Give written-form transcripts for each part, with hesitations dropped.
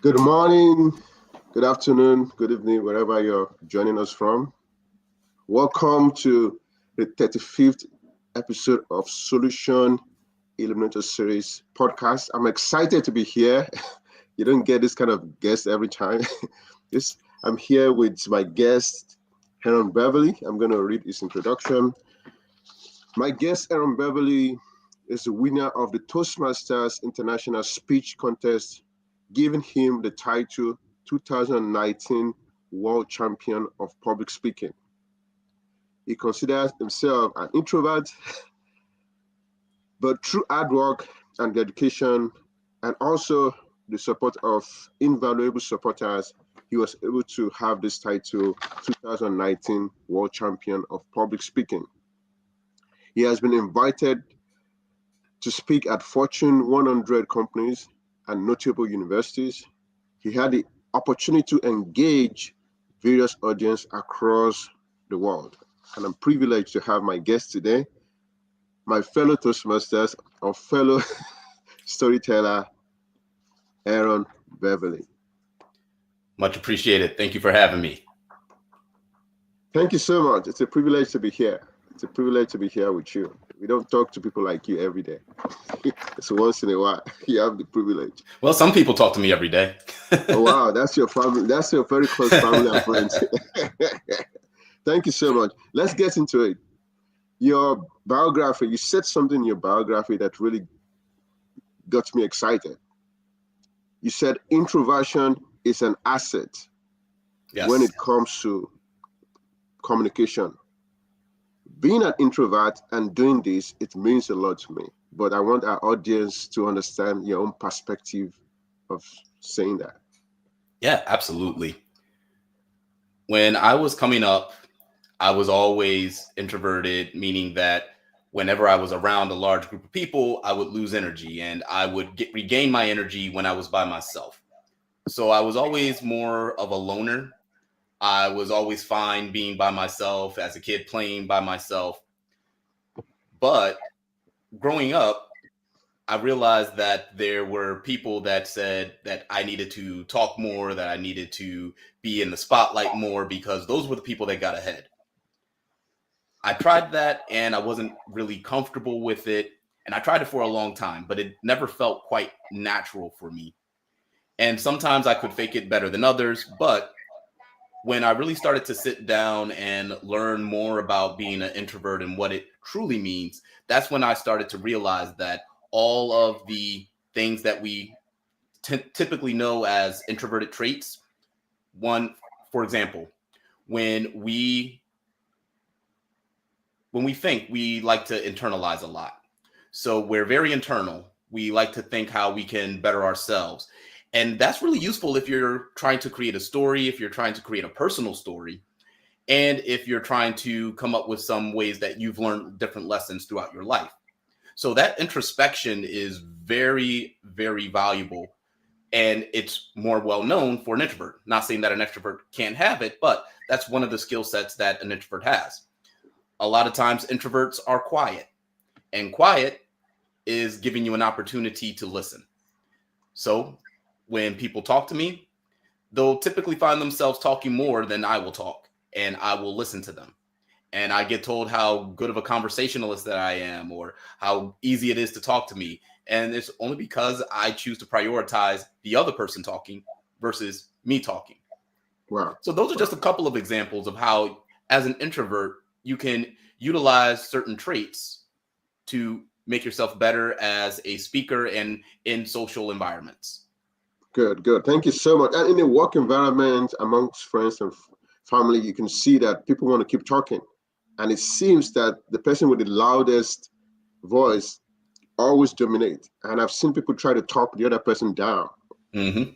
Good morning, good afternoon, good evening, wherever you're joining us from. Welcome to the 35th episode of Solution Illuminator Series podcast. I'm excited to be here. You don't get this kind of guest every time. This I'm here with my guest, Aaron Beverly. I'm going to read his introduction. My guest, Aaron Beverly, is the winner of the Toastmasters International Speech Contest, giving him the title 2019 World Champion of Public Speaking. He considers himself an introvert, but through hard work and dedication, and also the support of invaluable supporters, he was able to have this title 2019 World Champion of Public Speaking. He has been invited to speak at Fortune 100 companies and notable universities. He had the opportunity to engage various audiences across the world. And I'm privileged to have my guest today, my fellow Toastmasters or fellow storyteller, Aaron Beverly. Much appreciated. Thank you for having me. Thank you so much. It's a privilege to be here. It's a privilege to be here with you. We don't talk to people like you every day. So once in a while, you have the privilege. Well, some people talk to me every day. Oh, wow. That's your family. That's your very close family and friends. Thank you so much. Let's get into it. Your biography, you said something in your biography that really got me excited. You said introversion is an asset when it comes to communication. Being an introvert and doing this, it means a lot to me. But I want our audience to understand your own perspective of saying that. Yeah, absolutely. When I was coming up, I was always introverted, meaning that whenever I was around a large group of people, I would lose energy and I would regain my energy when I was by myself. So I was always more of a loner. I was always fine being by myself as a kid, playing by myself. But growing up, I realized that there were people that said that I needed to talk more, that I needed to be in the spotlight more, because those were the people that got ahead. I tried that and I wasn't really comfortable with it. And I tried it for a long time, but it never felt quite natural for me. And sometimes I could fake it better than others. But when I really started to sit down and learn more about being an introvert and what it truly means, that's when I started to realize that all of the things that we typically know as introverted traits, one, for example, when we think, we like to internalize a lot. So we're very internal. We like to think how we can better ourselves. And that's really useful if you're trying to create a story, if you're trying to create a personal story, and if you're trying to come up with some ways that you've learned different lessons throughout your life. So that introspection is very, very valuable. And it's more well known for an introvert. Not saying that an extrovert can't have it, but that's one of the skill sets that an introvert has. A lot of times introverts are quiet, and quiet is giving you an opportunity to listen. So when people talk to me, they'll typically find themselves talking more than I will talk, and I will listen to them. And I get told how good of a conversationalist that I am, or how easy it is to talk to me. And it's only because I choose to prioritize the other person talking versus me talking. Wow. So those are just a couple of examples of how, as an introvert, you can utilize certain traits to make yourself better as a speaker and in social environments. Good. Thank you so much. And in a work environment, amongst friends and family, you can see that people want to keep talking. And it seems that the person with the loudest voice always dominates. And I've seen people try to talk the other person down. Mm-hmm.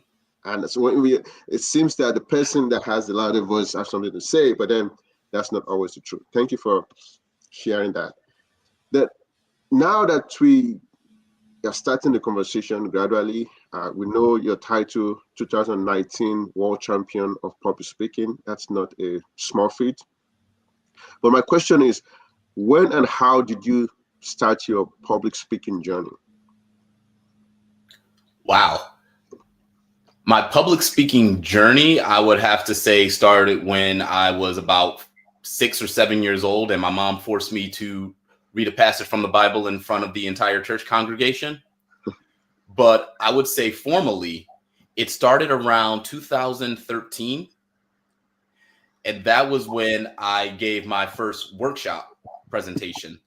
And so it seems that the person that has the louder voice has something to say, but then that's not always the truth. Thank you for sharing that. Now that we are starting the conversation gradually, we know your title, 2019 World Champion of Public Speaking. That's not a small feat. But my question is, when and how did you start your public speaking journey? Wow. My public speaking journey, I would have to say, started when I was about 6 or 7 years old, and my mom forced me to read a passage from the Bible in front of the entire church congregation. But I would say formally, it started around 2013. And that was when I gave my first workshop presentation.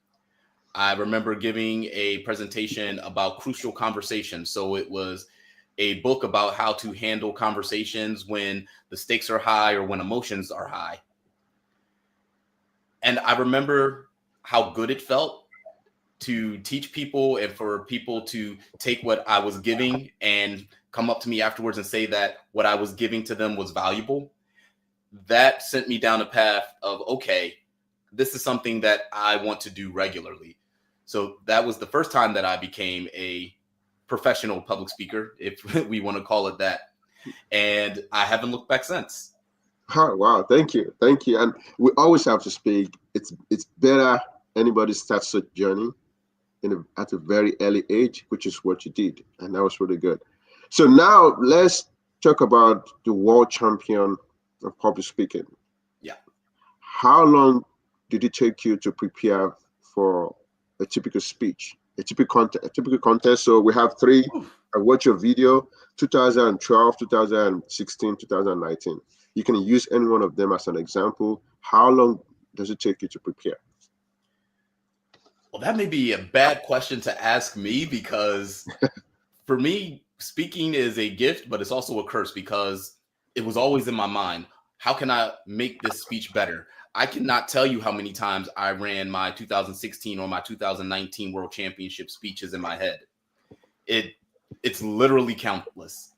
I remember giving a presentation about crucial conversations. So it was a book about how to handle conversations when the stakes are high or when emotions are high. And I remember how good it felt to teach people and for people to take what I was giving and come up to me afterwards and say that what I was giving to them was valuable. That sent me down a path of, okay, this is something that I want to do regularly. So that was the first time that I became a professional public speaker, if we want to call it that. And I haven't looked back since. Oh, wow. Thank you. Thank you. And we always have to speak. It's better anybody starts a journey at a very early age, which is what you did. And that was really good. So now let's talk about the world champion of public speaking. Yeah. How long did it take you to prepare for a typical speech, a typical contest? So we have three. I watched your video, 2012, 2016, 2019. You can use any one of them as an example. How long does it take you to prepare? Well, that may be a bad question to ask me, because for me, speaking is a gift, but it's also a curse, because it was always in my mind. How can I make this speech better? I cannot tell you how many times I ran my 2016 or my 2019 World Championship speeches in my head. It's literally countless.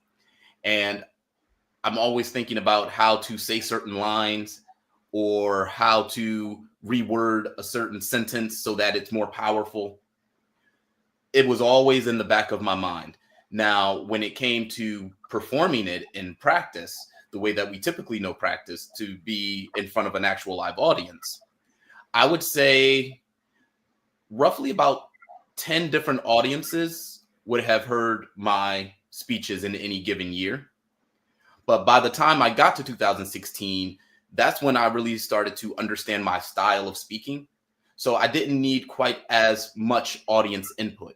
And I'm always thinking about how to say certain lines or how to reword a certain sentence so that it's more powerful. It was always in the back of my mind. Now, when it came to performing it in practice, the way that we typically know practice to be in front of an actual live audience, I would say roughly about 10 different audiences would have heard my speeches in any given year. But by the time I got to 2016, that's when I really started to understand my style of speaking. So I didn't need quite as much audience input.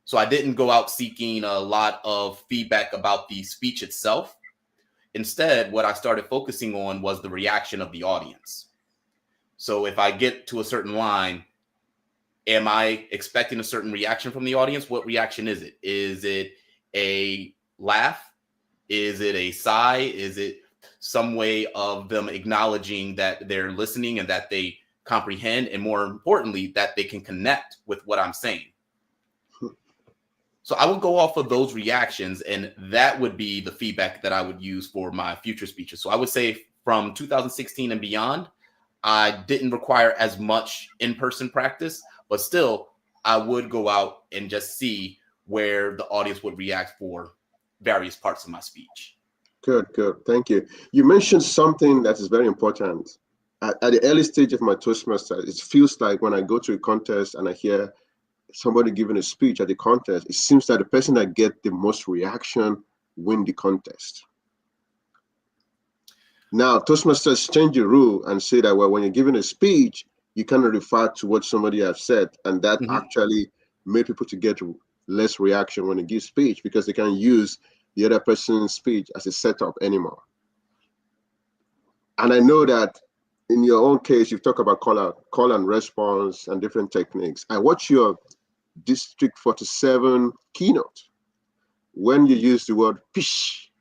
So I didn't go out seeking a lot of feedback about the speech itself. Instead, what I started focusing on was the reaction of the audience. So if I get to a certain line, am I expecting a certain reaction from the audience? What reaction is it? Is it a laugh? Is it a sigh? Is it some way of them acknowledging that they're listening and that they comprehend, and more importantly, that they can connect with what I'm saying? So I would go off of those reactions, and that would be the feedback that I would use for my future speeches. So I would say from 2016 and beyond, I didn't require as much in-person practice, but still I would go out and just see where the audience would react for various parts of my speech. Good. Thank you. You mentioned something that is very important. At the early stage of my Toastmaster, it feels like when I go to a contest and I hear somebody giving a speech at the contest, it seems that the person that gets the most reaction win the contest. Now, Toastmasters change the rule and say that, well, when you're giving a speech, you cannot refer to what somebody has said. And that actually made people to get less reaction when they give speech, because they can use the other person's speech as a setup anymore. And I know that in your own case, you've talked about call and response and different techniques. I watched your District 47 keynote when you use the word pish.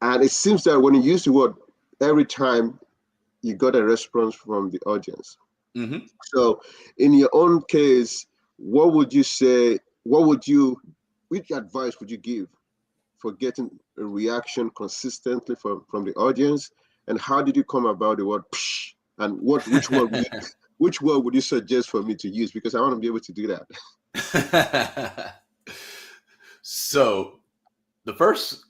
And it seems that when you use the word, every time you got a response from the audience. So in your own case, what would you say, which advice would you give for getting a reaction consistently from the audience? And how did you come about the word psh? And which word would you suggest for me to use? Because I want to be able to do that. So the first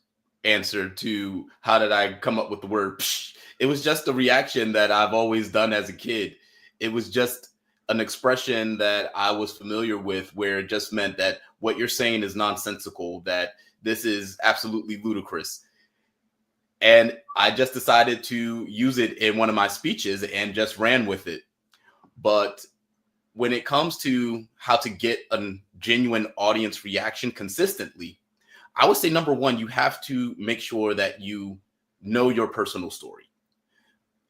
answer to how did I come up with the word psh, it was just a reaction that I've always done as a kid. It was just an expression that I was familiar with, where it just meant that what you're saying is nonsensical, that This is absolutely ludicrous. And I just decided to use it in one of my speeches and just ran with it. But when it comes to how to get a genuine audience reaction consistently, I would say number one, you have to make sure that you know your personal story.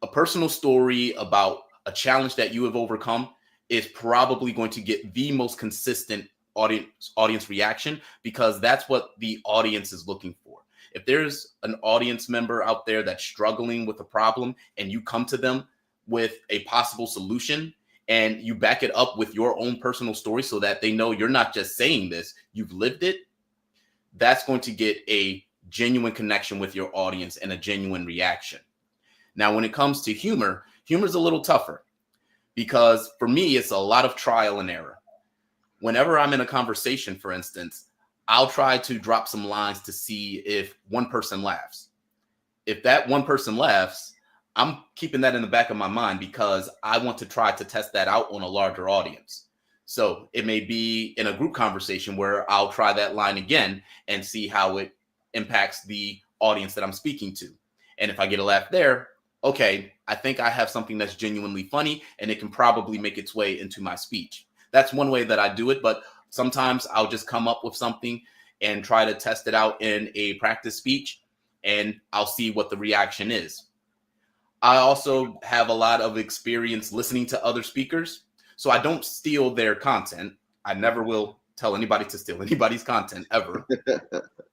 A personal story about a challenge that you have overcome is probably going to get the most consistent audience reaction, because that's what the audience is looking for. If there's an audience member out there that's struggling with a problem and you come to them with a possible solution and you back it up with your own personal story so that they know you're not just saying this, you've lived it, that's going to get a genuine connection with your audience and a genuine reaction. Now, when it comes to humor, humor's a little tougher because for me, it's a lot of trial and error. Whenever I'm in a conversation, for instance, I'll try to drop some lines to see if one person laughs. If that one person laughs, I'm keeping that in the back of my mind because I want to try to test that out on a larger audience. So it may be in a group conversation where I'll try that line again and see how it impacts the audience that I'm speaking to. And if I get a laugh there, okay, I think I have something that's genuinely funny and it can probably make its way into my speech. That's one way that I do it, but sometimes I'll just come up with something and try to test it out in a practice speech, and I'll see what the reaction is. I also have a lot of experience listening to other speakers, so I don't steal their content. I never will tell anybody to steal anybody's content ever.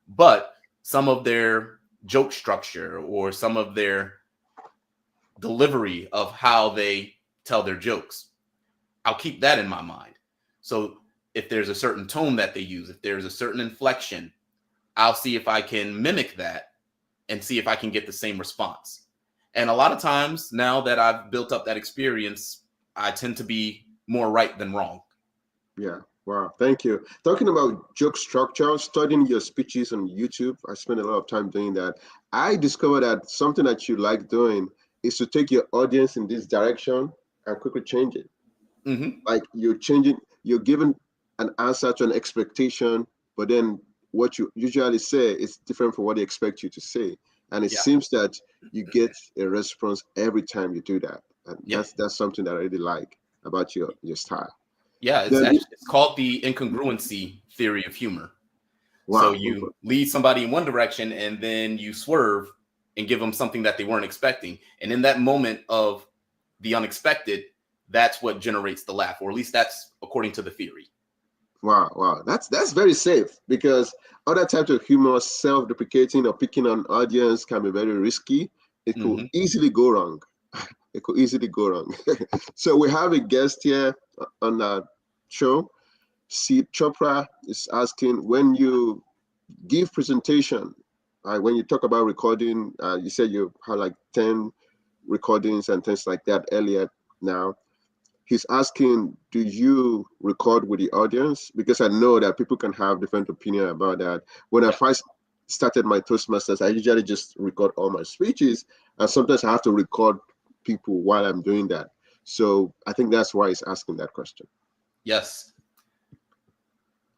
But some of their joke structure or some of their delivery of how they tell their jokes, I'll keep that in my mind. So if there's a certain tone that they use, if there's a certain inflection, I'll see if I can mimic that and see if I can get the same response. And a lot of times now that I've built up that experience, I tend to be more right than wrong. Yeah. Wow. Thank you. Talking about joke structure, studying your speeches on YouTube, I spent a lot of time doing that. I discovered that something that you like doing is to take your audience in this direction and quickly change it. Mm-hmm. Like you're giving an answer to an expectation, but then what you usually say is different from what they expect you to say. And it seems that you get a response every time you do that. And that's something that I really like about your style. Yeah, it's called the incongruency theory of humor. Wow. So you lead somebody in one direction and then you swerve and give them something that they weren't expecting. And in that moment of the unexpected, that's what generates the laugh, or at least that's according to the theory. Wow. That's very safe, because other types of humor, self-deprecating or picking on audience, can be very risky. It could easily go wrong. It could easily go wrong. So we have a guest here on our show. Sid Chopra is asking, when you give presentation, when you talk about recording, you said you had like 10 recordings and things like that earlier now. He's asking, do you record with the audience? Because I know that people can have different opinion about that. When I first started my Toastmasters, I usually just record all my speeches, and sometimes I have to record people while I'm doing that. So I think that's why he's asking that question. Yes.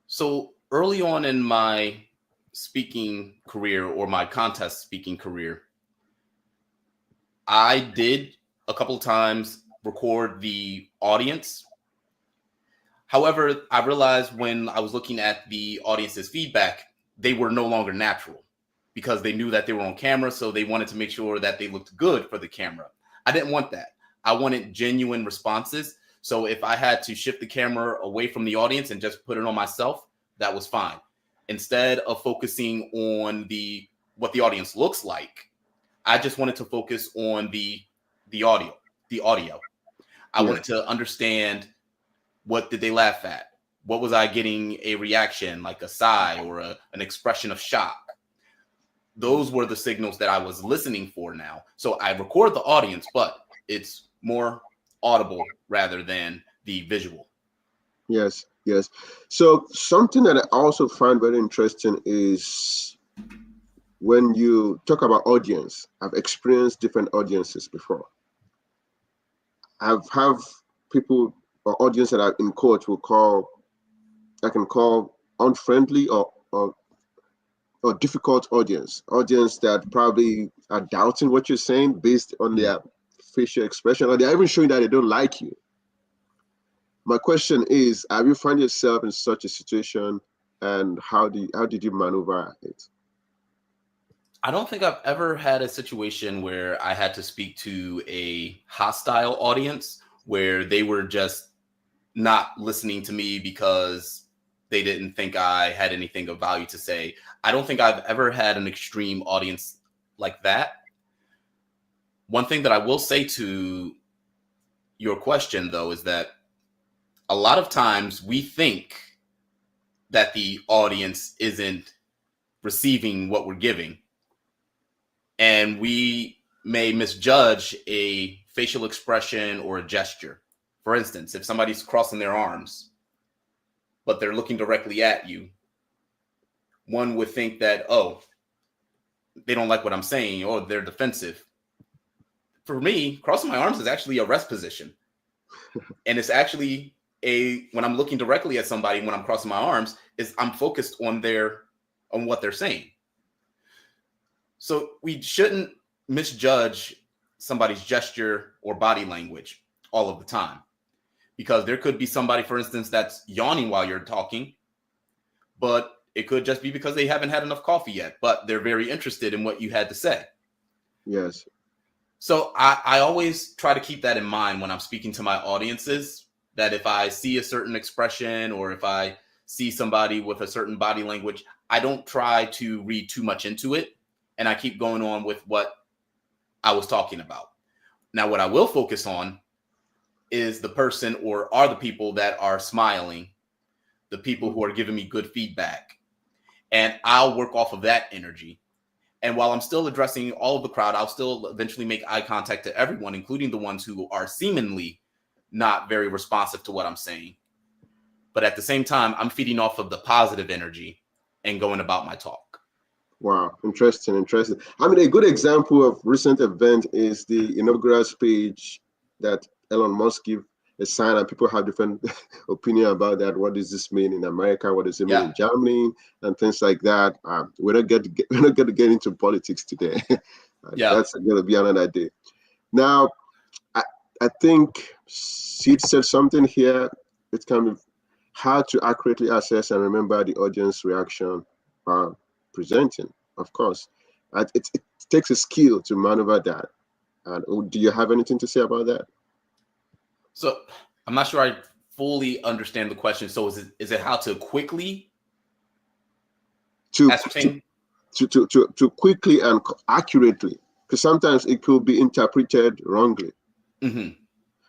So early on in my speaking career, or my contest speaking career, I did a couple of times record the audience. However, I realized when I was looking at the audience's feedback, they were no longer natural because they knew that they were on camera. So they wanted to make sure that they looked good for the camera. I didn't want that. I wanted genuine responses. So if I had to shift the camera away from the audience and just put it on myself, that was fine. Instead of focusing on what the audience looks like, I just wanted to focus on the audio. I wanted to understand, what did they laugh at? What was I getting a reaction, like a sigh or an expression of shock? Those were the signals that I was listening for now. So I record the audience, but it's more audible rather than the visual. Yes. So something that I also find very interesting is when you talk about audience. I've experienced different audiences before. I've have people or audience that I in quote I can call unfriendly or or difficult audience that probably are doubting what you're saying based on their facial expression, or they're even showing that they don't like you. My question is, have you found yourself in such a situation, and how did you maneuver it? I don't think I've ever had a situation where I had to speak to a hostile audience where they were just not listening to me because they didn't think I had anything of value to say. I don't think I've ever had an extreme audience like that. One thing that I will say to your question, though, is that a lot of times we think that the audience isn't receiving what we're giving, and we may misjudge a facial expression or a gesture. For instance, if somebody's crossing their arms, but they're looking directly at you, one would think that, oh, they don't like what I'm saying, or they're defensive. For me, crossing my arms is actually a rest position. And it's actually when I'm looking directly at somebody, when I'm crossing my arms, is I'm focused on what they're saying. So we shouldn't misjudge somebody's gesture or body language all of the time, because there could be somebody, for instance, that's yawning while you're talking, but it could just be because they haven't had enough coffee yet, but they're very interested in what you had to say. Yes. So I always try to keep that in mind when I'm speaking to my audiences, that if I see a certain expression or if I see somebody with a certain body language, I don't try to read too much into it, and I keep going on with what I was talking about. Now, what I will focus on is the person, or are the people that are smiling, the people who are giving me good feedback. And I'll work off of that energy. And while I'm still addressing all of the crowd, I'll still eventually make eye contact to everyone, including the ones who are seemingly not very responsive to what I'm saying. But at the same time, I'm feeding off of the positive energy and going about my talk. Wow, interesting. I mean, a good example of recent event is the inaugural speech that Elon Musk gave a sign, and people have different opinion about that. What does this mean in America? What does it mean in Germany? And things like that. We're not going to get into politics today. That's going to be another day. Now, I think Sid said something here. It's kind of hard to accurately assess and remember the audience reaction presenting. Of course, it takes a skill to maneuver that. And do you have anything to say about that? So I'm not sure I fully understand the question. So is it how to quickly ascertain? To quickly and accurately, because sometimes it could be interpreted wrongly. Mm-hmm.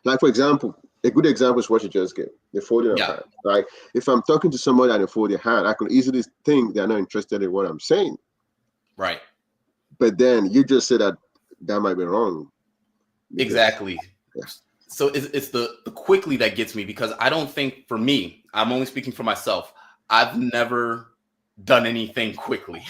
Like, for example, a good example is what you just gave, the folding of hand. Right? If I'm talking to somebody and they fold their hand, I can easily think they're not interested in what I'm saying. Right. But then you just said that might be wrong. Exactly. Yeah. So it's the quickly that gets me, because I don't think, for me, I'm only speaking for myself, I've never done anything quickly.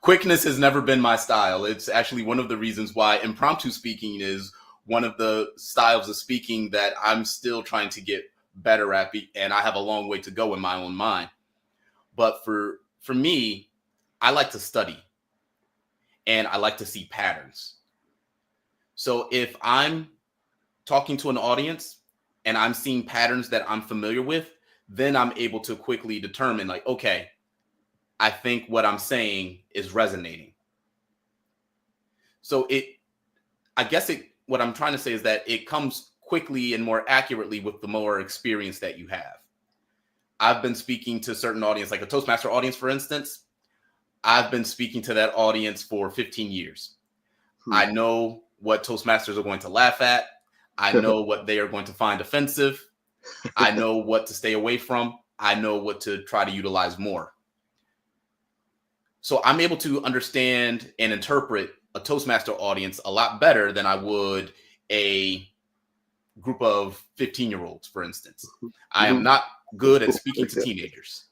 Quickness has never been my style. It's actually one of the reasons why impromptu speaking is one of the styles of speaking that I'm still trying to get better at, and I have a long way to go in my own mind. But for me, I like to study, and I like to see patterns. So if I'm talking to an audience and I'm seeing patterns that I'm familiar with, then I'm able to quickly determine, like, okay, I think what I'm saying is resonating. So what I'm trying to say is that it comes quickly and more accurately with the more experience that you have. I've been speaking to certain audience, like a Toastmaster audience, for instance. I've been speaking to that audience for 15 years. I know what Toastmasters are going to laugh at. I know what they are going to find offensive. I know what to stay away from. I know what to try to utilize more. So I'm able to understand and interpret a Toastmaster audience a lot better than I would a group of 15-year-olds, for instance. I am not good at speaking to teenagers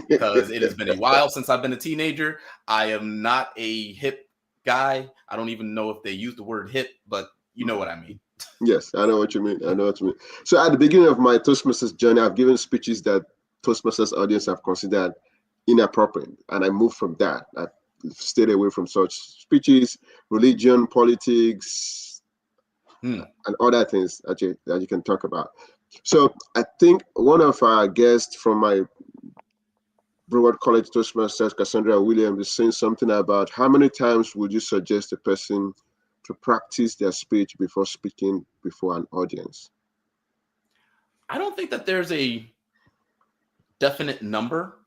because it has been a while since I've been a teenager. I am not a hip guy. I don't even know if they use the word hip, but you know what I mean. Yes, I know what you mean. So at the beginning of my Toastmasters journey, I've given speeches that Toastmasters audience have considered inappropriate, and I moved from that. I stayed away from such speeches, religion, politics, and other things that you can talk about. So I think one of our guests from my Broward College Toastmasters, Cassandra Williams, is saying something about how many times would you suggest a person to practice their speech before speaking before an audience? I don't think that there's a definite number.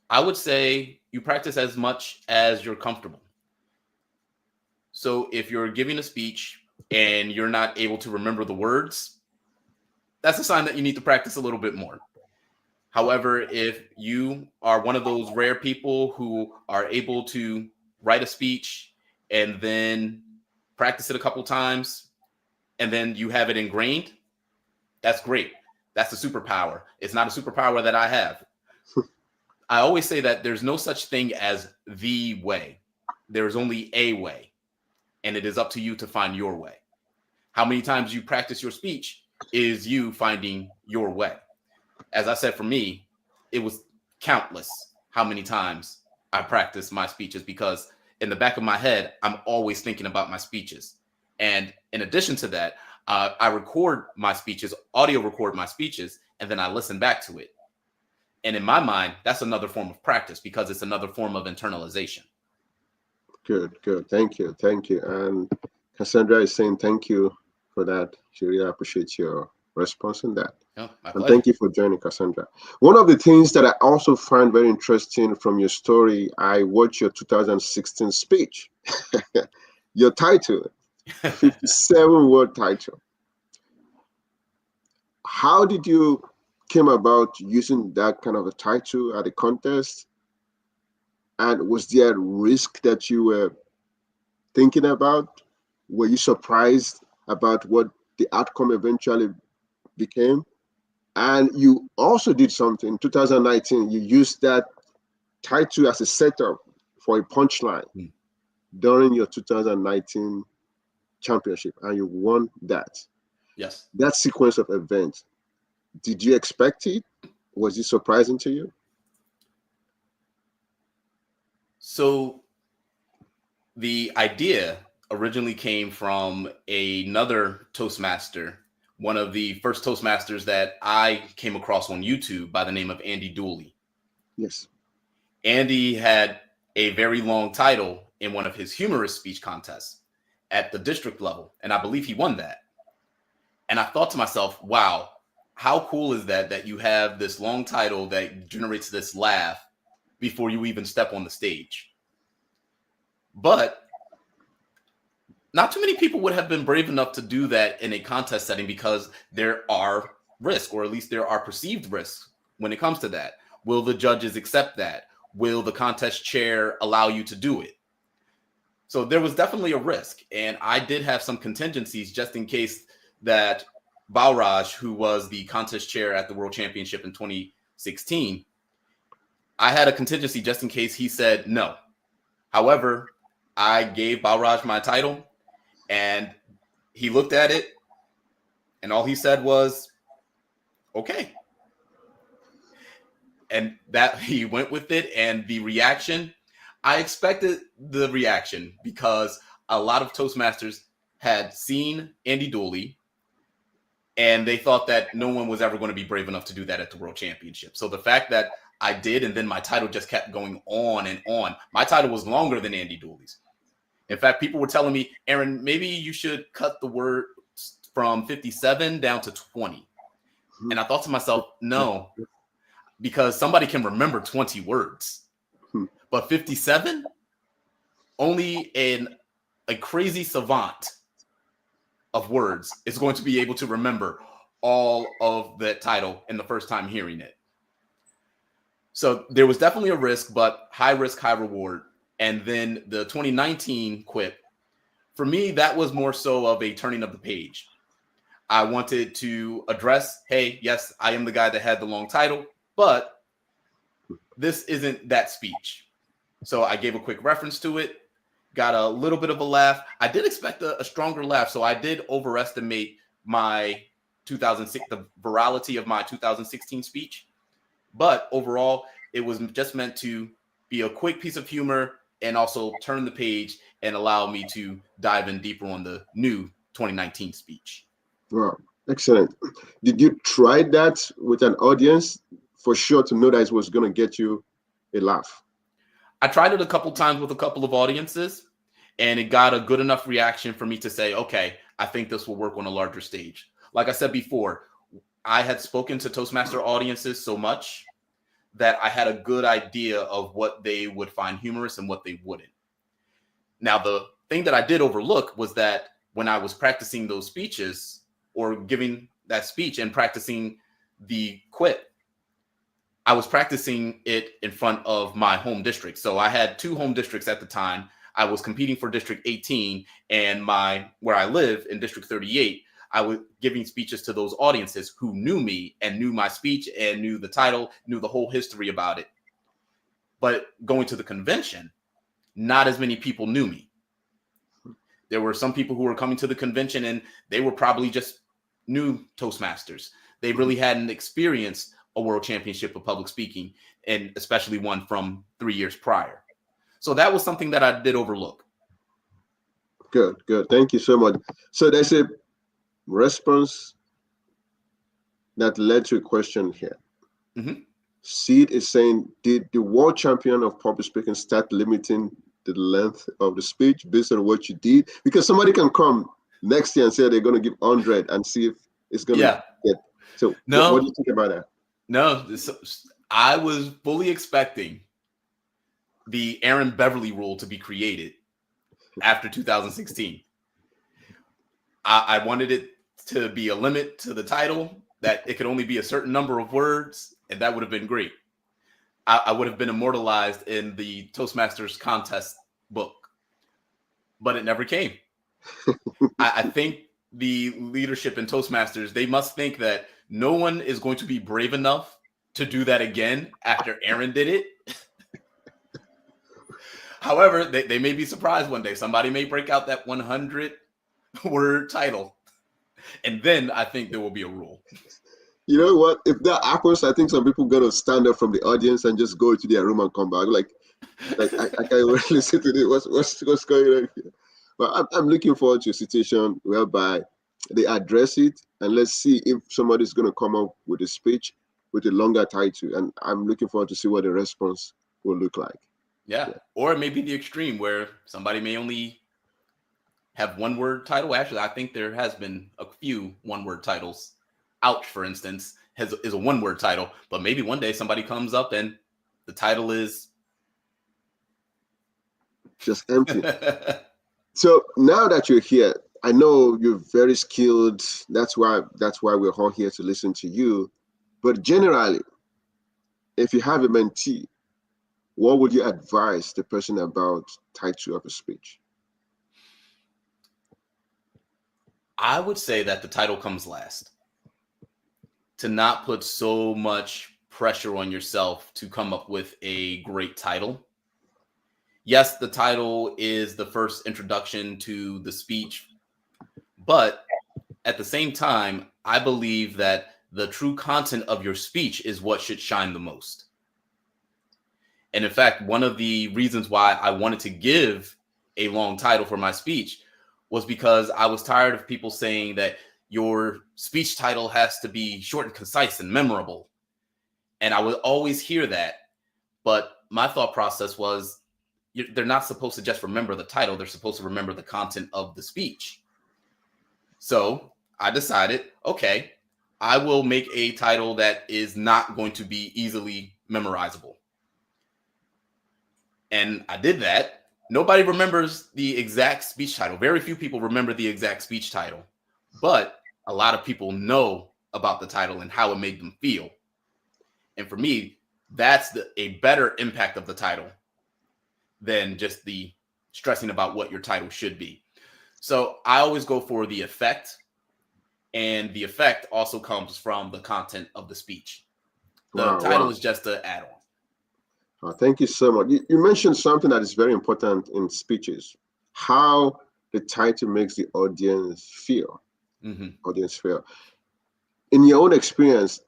I would say you practice as much as you're comfortable. So if you're giving a speech and you're not able to remember the words, that's a sign that you need to practice a little bit more. However, if you are one of those rare people who are able to write a speech and then practice it a couple times and then you have it ingrained, that's great. That's a superpower. It's not a superpower that I have. I always say that there's no such thing as the way. There's only a way, and it is up to you to find your way. How many times you practice your speech is you finding your way. As I said, for me, it was countless how many times I practiced my speeches, because in the back of my head, I'm always thinking about my speeches. And in addition to that, I record my speeches, audio record my speeches, and then I listen back to it. And in my mind, that's another form of practice because it's another form of internalization. Good. Thank you. And Cassandra is saying thank you for that. She really appreciates your response on that. Oh, and thank you for joining, Cassandra. One of the things that I also find very interesting from your story, I watched your 2016 speech. Your title, 57-word title. How did you came about using that kind of a title at a contest? And was there a risk that you were thinking about? Were you surprised about what the outcome eventually became? And you also did something in 2019. You used that title as a setup for a punchline during your 2019 championship, and you won that. Yes. That sequence of events, did you expect it? Was it surprising to you? So the idea originally came from another Toastmaster, one of the first Toastmasters that I came across on YouTube by the name of Andy Dooley. Yes. Andy had a very long title in one of his humorous speech contests at the district level, and I believe he won that. And I thought to myself, wow, how cool is that you have this long title that generates this laugh before you even step on the stage. But not too many people would have been brave enough to do that in a contest setting because there are risks, or at least there are perceived risks when it comes to that. Will the judges accept that? Will the contest chair allow you to do it? So there was definitely a risk. And I did have some contingencies just in case that Balraj, who was the contest chair at the World Championship in 2016, I had a contingency just in case he said no. However, I gave Balraj my title and he looked at it and all he said was, okay. And that he went with it. And the reaction, I expected the reaction because a lot of Toastmasters had seen Andy Dooley and they thought that no one was ever going to be brave enough to do that at the World Championship. So the fact that I did, and then my title just kept going on and on. My title was longer than Andy Dooley's. In fact, people were telling me, Aaron, maybe you should cut the word from 57 down to 20. And I thought to myself, no, because somebody can remember 20 words. But 57, only a crazy savant of words is going to be able to remember all of that title in the first time hearing it. So there was definitely a risk, but high risk, high reward. And then the 2019 quip, for me, that was more so of a turning of the page. I wanted to address, hey, yes, I am the guy that had the long title, but this isn't that speech. So I gave a quick reference to it, got a little bit of a laugh. I did expect a stronger laugh, so I did overestimate my the virality of my 2016 speech. But overall, It was just meant to be a quick piece of humor and also turn the page and allow me to dive in deeper on the new 2019 speech. Wow, excellent. Did you try that with an audience for sure to know that it was going to get you a laugh? I tried it a couple times with a couple of audiences, and it got a good enough reaction for me to say, okay, I think this will work on a larger stage. Like I said before, I had spoken to Toastmaster audiences so much that I had a good idea of what they would find humorous and what they wouldn't. Now, the thing that I did overlook was that when I was practicing those speeches or giving that speech and practicing the quip, I was practicing it in front of my home district. So I had 2 home districts at the time. I was competing for District 18, and where I live in District 38, I was giving speeches to those audiences who knew me and knew my speech and knew the title, knew the whole history about it. But going to the convention, not as many people knew me. There were some people who were coming to the convention and they were probably just new Toastmasters. They really hadn't experienced a world championship of public speaking, and especially one from 3 years prior. So that was something that I did overlook. Good. Thank you so much. So there's a response that led to a question here. Mm-hmm. Seed is saying, did the world champion of public speaking start limiting the length of the speech based on what you did? Because somebody can come next year and say they're going to give 100 and see if it's going to get. So no, what do you think about that? No, I was fully expecting the Aaron Beverly rule to be created after 2016. I wanted it to be a limit to the title, that it could only be a certain number of words, and that would have been great. I would have been immortalized in the Toastmasters contest book, but it never came. I think the leadership in Toastmasters, they must think that no one is going to be brave enough to do that again after Aaron did it. However, they may be surprised one day. Somebody may break out that 100-word title. And then I think there will be a rule. You know what? If that happens, I think some people are going to stand up from the audience and just go to their room and come back. Like I can't really listen to this. What's going on here? But I'm looking forward to a situation whereby they address it, and let's see if somebody's going to come up with a speech with a longer title. And I'm looking forward to see what the response will look like. Yeah. Or it may be the extreme where somebody may only have 1-word title. Actually, I think there has been a few 1-word titles. Ouch, for instance, is a 1-word title, but maybe one day somebody comes up and the title is just empty. So now that you're here, I know you're very skilled. That's why we're all here to listen to you. But generally, if you have a mentee, what would you advise the person about title of a speech? I would say that the title comes last. To not put so much pressure on yourself to come up with a great title. Yes, the title is the first introduction to the speech, but at the same time, I believe that the true content of your speech is what should shine the most. And in fact, one of the reasons why I wanted to give a long title for my speech was because I was tired of people saying that your speech title has to be short and concise and memorable. And I would always hear that. But my thought process was, they're not supposed to just remember the title. They're supposed to remember the content of the speech. So I decided, okay, I will make a title that is not going to be easily memorizable. And I did that. Nobody remembers the exact speech title. Very few people remember the exact speech title. But a lot of people know about the title and how it made them feel. And for me, that's a better impact of the title than just the stressing about what your title should be. So I always go for the effect. And the effect also comes from the content of the speech. The title is just an add-on. Thank you so much. You mentioned something that is very important in speeches, how the title makes the audience feel. Audience feel. In your own experience,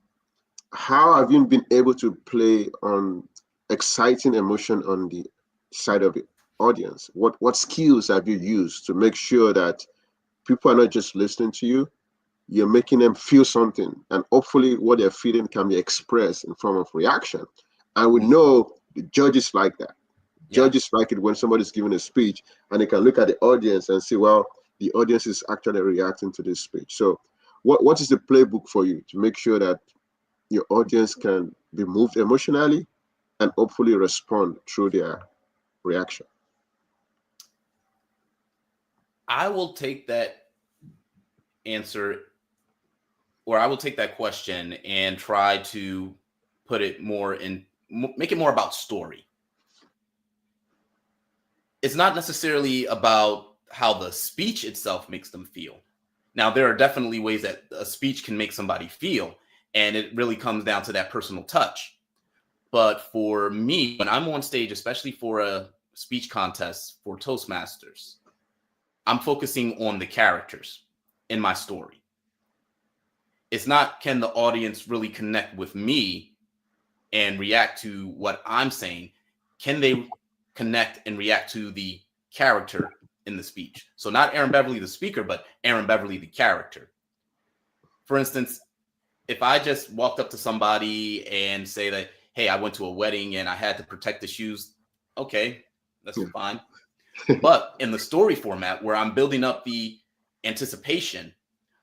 how have you been able to play on exciting emotion on the side of the audience? What skills have you used to make sure that people are not just listening to you, you're making them feel something, and hopefully what they're feeling can be expressed in form of reaction. And we know the judges like that. Yeah. Judges like it when somebody's giving a speech and they can look at the audience and say, well, the audience is actually reacting to this speech. So what is the playbook for you to make sure that your audience can be moved emotionally and hopefully respond through their reaction? I will take that answer, or I will take that question and try to put it more in, make it more about story. It's not necessarily about how the speech itself makes them feel. Now, there are definitely ways that a speech can make somebody feel, and it really comes down to that personal touch. But for me, when I'm on stage, especially for a speech contest for Toastmasters, I'm focusing on the characters in my story. It's not, can the audience really connect with me and react to what I'm saying? Can they connect and react to the character in the speech? So not Aaron Beverly, the speaker, but Aaron Beverly, the character. For instance, if I just walked up to somebody and say that, hey, I went to a wedding and I had to protect the shoes, okay, that's fine. But in the story format, where I'm building up the anticipation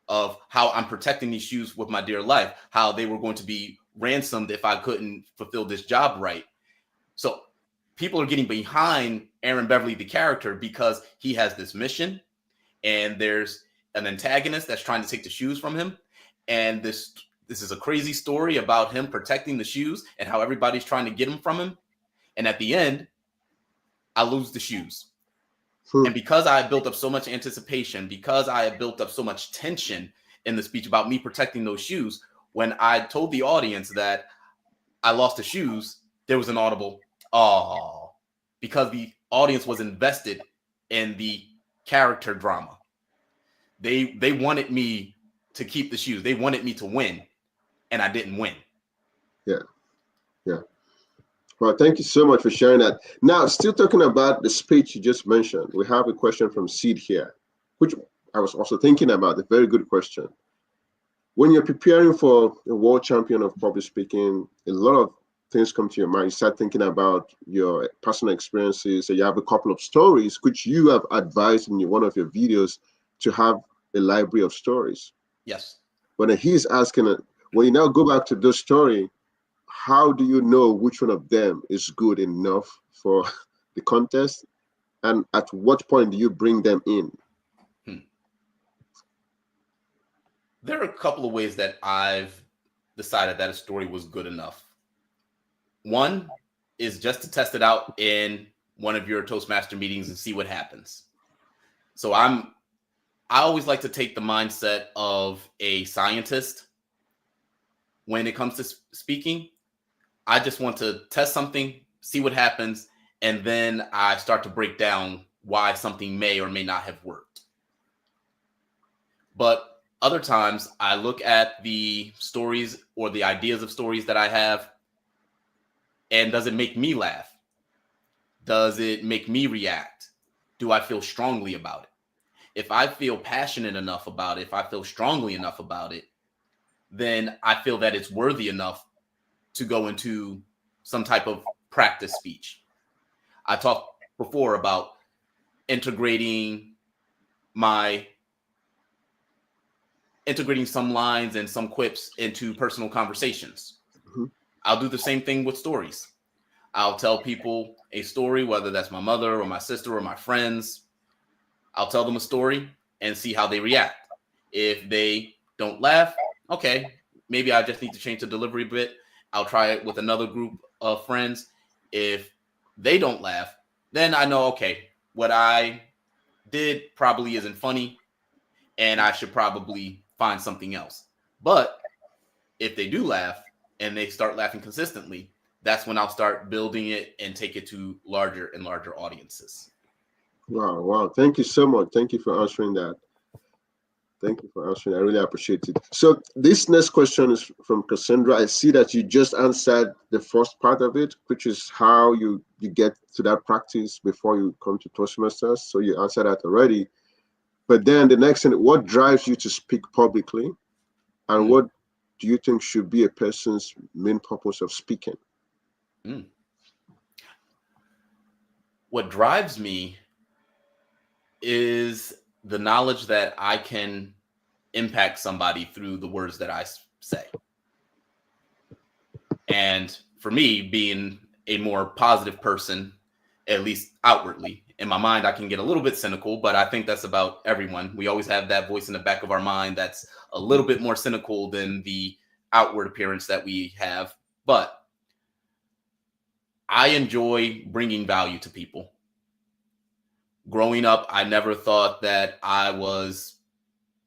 of how I'm protecting these shoes with my dear life, how they were going to be ransomed if I couldn't fulfill this job right. So people are getting behind Aaron Beverly, the character, because he has this mission, and there's an antagonist that's trying to take the shoes from him. And this is a crazy story about him protecting the shoes and how everybody's trying to get them from him. And at the end, I lose the shoes. And because I built up so much anticipation, because I had built up so much tension in the speech about me protecting those shoes, when I told the audience that I lost the shoes, there was an audible, oh, because the audience was invested in the character drama. They wanted me to keep the shoes. They wanted me to win, and I didn't win. Yeah. Well, thank you so much for sharing that. Now, still talking about the speech you just mentioned, we have a question from Sid here, which I was also thinking about. A very good question. When you're preparing for a world champion of public speaking, a lot of things come to your mind. You start thinking about your personal experiences. So you have a couple of stories, which you have advised in one of your videos to have a library of stories. Yes. But he's asking, when you now go back to those stories, how do you know which one of them is good enough for the contest? And at what point do you bring them in? There are a couple of ways that I've decided that a story was good enough. One is just to test it out in one of your Toastmaster meetings and see what happens. So I always like to take the mindset of a scientist when it comes to speaking. I just want to test something, see what happens, and then I start to break down why something may or may not have worked. But other times I look at the stories or the ideas of stories that I have, and does it make me laugh? Does it make me react? Do I feel strongly about it? If I feel passionate enough about it, if I feel strongly enough about it, then I feel that it's worthy enough to go into some type of practice speech. I talked before about integrating some lines and some quips into personal conversations. Mm-hmm. I'll do the same thing with stories. I'll tell people a story, whether that's my mother or my sister or my friends. I'll tell them a story and see how they react. If they don't laugh, okay, maybe I just need to change the delivery a bit. I'll try it with another group of friends. If they don't laugh, then I know, okay, what I did probably isn't funny and I should probably find something else. But if they do laugh and they start laughing consistently, that's when I'll start building it and take it to larger and larger audiences. Wow. Thank you so much. Thank you for answering that. Thank you for answering. I really appreciate it. So this next question is from Cassandra. I see that you just answered the first part of it, which is how you get to that practice before you come to Toastmasters. So you answered that already. But then the next thing, what drives you to speak publicly, and what do you think should be a person's main purpose of speaking? What drives me is the knowledge that I can impact somebody through the words that I say. And for me, being a more positive person, at least outwardly, in my mind, I can get a little bit cynical, but I think that's about everyone. We always have that voice in the back of our mind that's a little bit more cynical than the outward appearance that we have. But I enjoy bringing value to people. Growing up, I never thought that I was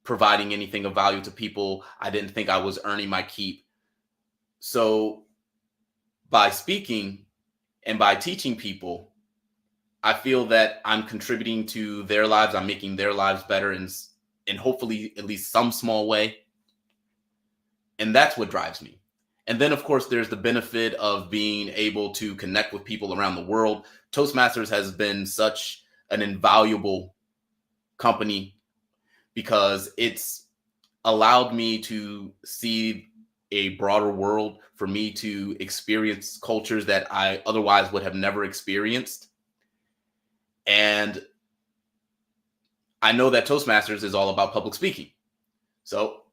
providing anything of value to people. I didn't think I was earning my keep. So by speaking and by teaching people, I feel that I'm contributing to their lives. I'm making their lives better in hopefully at least some small way. And that's what drives me. And then, of course, there's the benefit of being able to connect with people around the world. Toastmasters has been such an invaluable company because it's allowed me to see a broader world, for me to experience cultures that I otherwise would have never experienced. And I know that Toastmasters is all about public speaking. So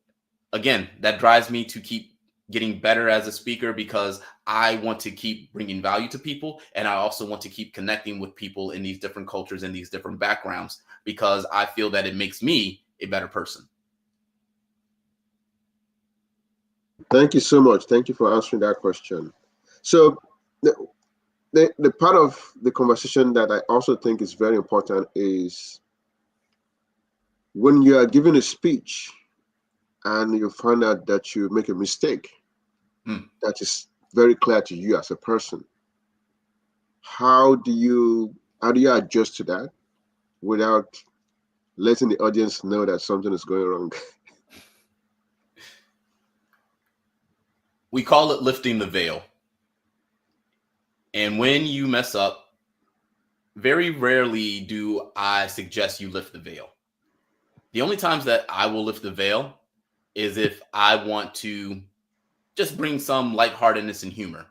again, that drives me to keep getting better as a speaker because I want to keep bringing value to people. And I also want to keep connecting with people in these different cultures and these different backgrounds because I feel that it makes me a better person. Thank you so much. Thank you for answering that question. So the part of the conversation that I also think is very important is when you are giving a speech and you find out that you make a mistake, that is very clear to you as a person. How do you adjust to that without letting the audience know that something is going wrong? We call it lifting the veil. And when you mess up, very rarely do I suggest you lift the veil. The only times that I will lift the veil is if I want to just bring some lightheartedness and humor.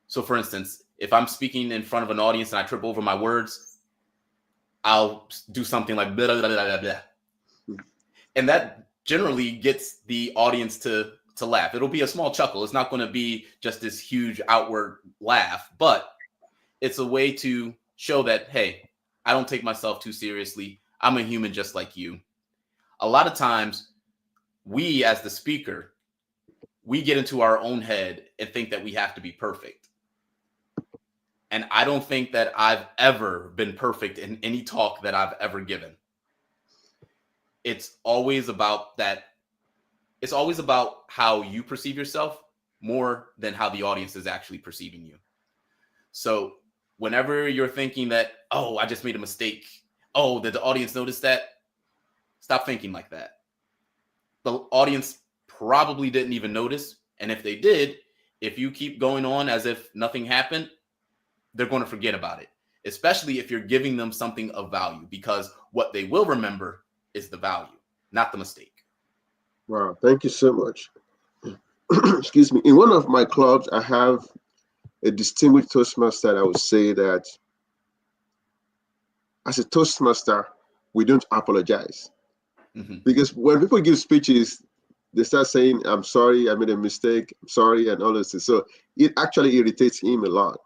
So for instance, if I'm speaking in front of an audience and I trip over my words, I'll do something like blah, blah, blah, blah, blah. And that generally gets the audience to laugh. It'll be a small chuckle. It's not going to be just this huge outward laugh, but it's a way to show that, hey, I don't take myself too seriously. I'm a human just like you. A lot of times we as the speaker, we get into our own head and think that we have to be perfect. And I don't think that I've ever been perfect in any talk that I've ever given. It's always about that. It's always about how you perceive yourself more than how the audience is actually perceiving you. So whenever you're thinking that, oh, I just made a mistake. Oh, did the audience notice that? Stop thinking like that. The audience probably didn't even notice. And if they did, if you keep going on as if nothing happened, they're going to forget about it, especially if you're giving them something of value, because what they will remember is the value, not the mistake. Wow, thank you so much. Excuse me. In one of my clubs, I have a distinguished Toastmaster that I would say that as a Toastmaster, we don't apologize. Because when people give speeches, they start saying, I'm sorry, I made a mistake, I'm sorry, and all this. So it actually irritates him a lot.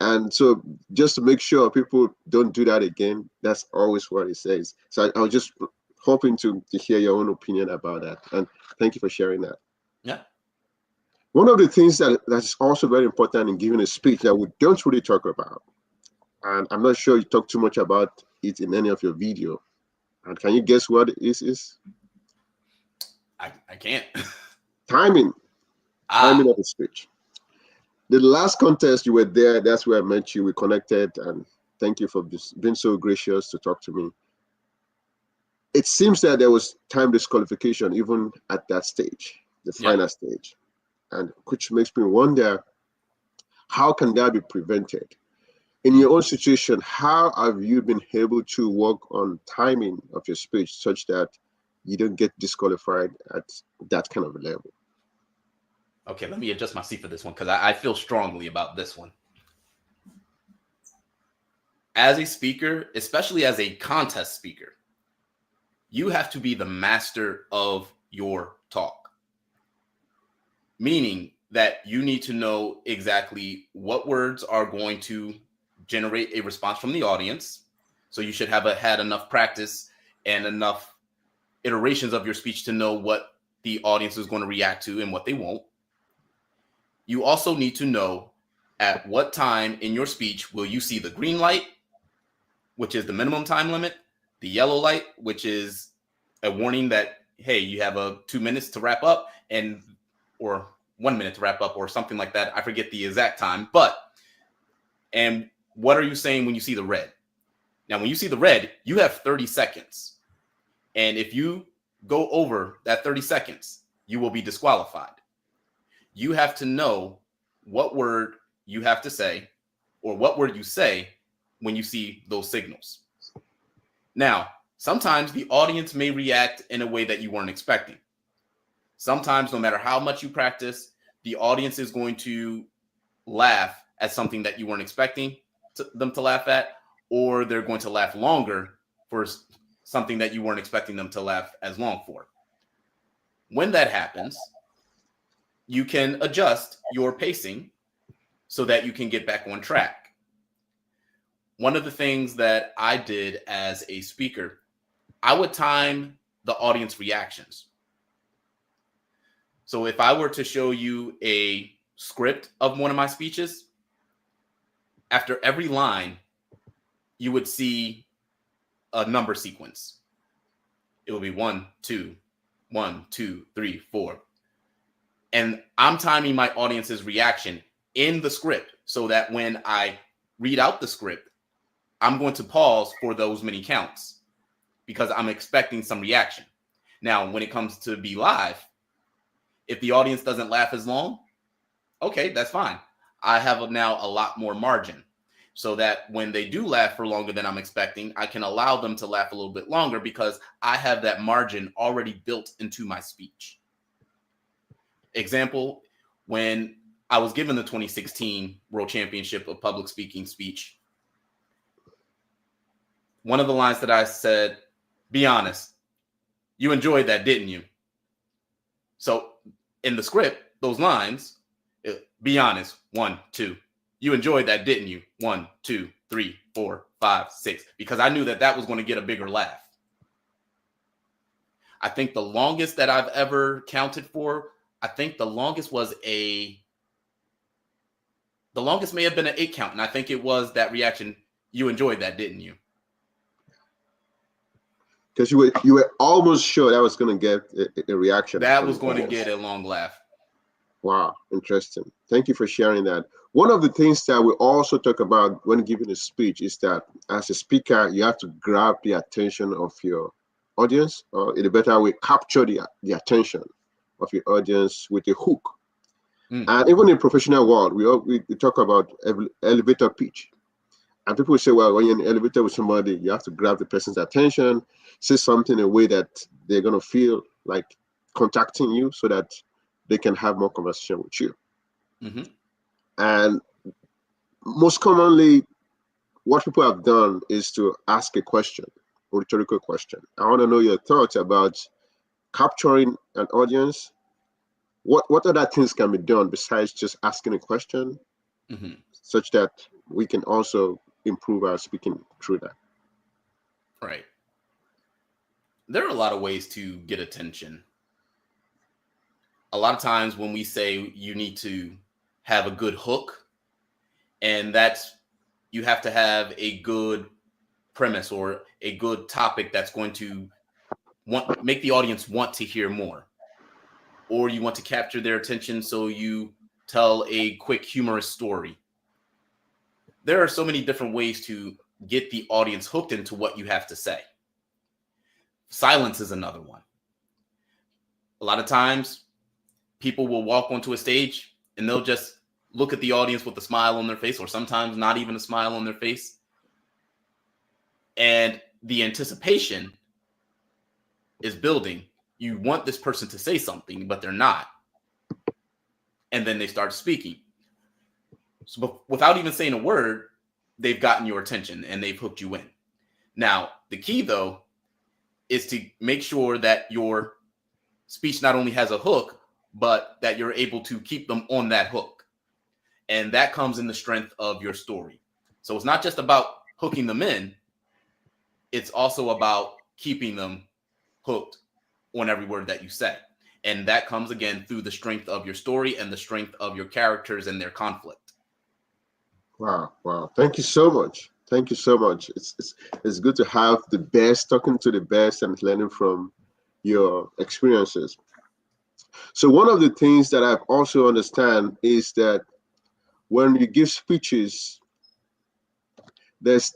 And so just to make sure people don't do that again, that's always what he says. So I was just hoping to hear your own opinion about that. And thank you for sharing that. Yeah. One of the things that's also very important in giving a speech that we don't really talk about, and I'm not sure you talk too much about it in any of your video. And can you guess what it is? I can't. Timing. Timing of the speech. The last contest you were there, that's where I met you. We connected, and thank you for being so gracious to talk to me. A it seems that there was time disqualification even at that stage, the final stage, and which makes me wonder, how can that be prevented? In your own situation, how have you been able to work on timing of your speech such that you don't get disqualified at that kind of a level? Okay, let me adjust my seat for this one because I feel strongly about this one. As a speaker, especially as a contest speaker, you have to be the master of your talk. Meaning that you need to know exactly what words are going to generate a response from the audience. So you should have had enough practice and enough iterations of your speech to know what the audience is going to react to and what they won't. You also need to know at what time in your speech will you see the green light, which is the minimum time limit, the yellow light, which is a warning that, hey, you have 2 minutes to wrap up, or 1 minute to wrap up, or something like that. I forget the exact time, and what are you saying when you see the red? Now, when you see the red, you have 30 seconds. And if you go over that 30 seconds, you will be disqualified. You have to know what word you have to say, or what word you say when you see those signals. Now, sometimes the audience may react in a way that you weren't expecting. Sometimes, no matter how much you practice, the audience is going to laugh at something that you weren't expecting them to laugh at, or they're going to laugh longer for something that you weren't expecting them to laugh as long for. When that happens, you can adjust your pacing so that you can get back on track. One of the things that I did as a speaker, I would time the audience reactions. So if I were to show you a script of one of my speeches, after every line, you would see a number sequence. It would be 1, 2, 1, 2, 3, 4. And I'm timing my audience's reaction in the script so that when I read out the script, I'm going to pause for those many counts because I'm expecting some reaction. Now, when it comes to be live, if the audience doesn't laugh as long, okay, that's fine. I have now a lot more margin so that when they do laugh for longer than I'm expecting, I can allow them to laugh a little bit longer because I have that margin already built into my speech. Example, when I was given the 2016 World Championship of Public Speaking speech, one of the lines that I said, be honest, you enjoyed that, didn't you? So in the script, those lines, be honest, 1, 2. You enjoyed that, didn't you? 1, 2, 3, 4, 5, 6. Because I knew that that was going to get a bigger laugh. I think the longest that I've ever counted for, I think the longest may have been an 8 count. And I think it was that reaction, you enjoyed that, didn't you? Because you were almost sure that was going to get a reaction. That was going to get a long laugh. Wow, interesting. Thank you for sharing that. One of the things that we also talk about when giving a speech is that as a speaker, you have to grab the attention of your audience, or in a better way, capture the attention of your audience with a hook. And even in professional world, we talk about elevator pitch. And people say, well, when you're in an elevator with somebody, you have to grab the person's attention, say something in a way that they're going to feel like contacting you so that they can have more conversation with you. Mm-hmm. And most commonly, what people have done is to ask a question, a rhetorical question. I want to know your thoughts about capturing an audience. What other things can be done besides just asking a question, such that we can also improve our speaking through that? Right. There are a lot of ways to get attention. A lot of times when we say you need to have a good hook, and that's, you have to have a good premise or a good topic that's going to make the audience want to hear more. Or you want to capture their attention, so you tell a quick humorous story. There are so many different ways to get the audience hooked into what you have to say. Silence is another one. A lot of times people will walk onto a stage and they'll just look at the audience with a smile on their face, or sometimes not even a smile on their face. And the anticipation is building. You want this person to say something, but they're not. And then they start speaking. So without even saying a word, they've gotten your attention and they've hooked you in. Now, the key, though, is to make sure that your speech not only has a hook, but that you're able to keep them on that hook. And that comes in the strength of your story. So it's not just about hooking them in. It's also about keeping them hooked on every word that you say. And that comes, again, through the strength of your story and the strength of your characters and their conflict. Wow. Thank you so much. It's good to have the best talking to the best and learning from your experiences. So one of the things that I've also understand is that when you give speeches, there's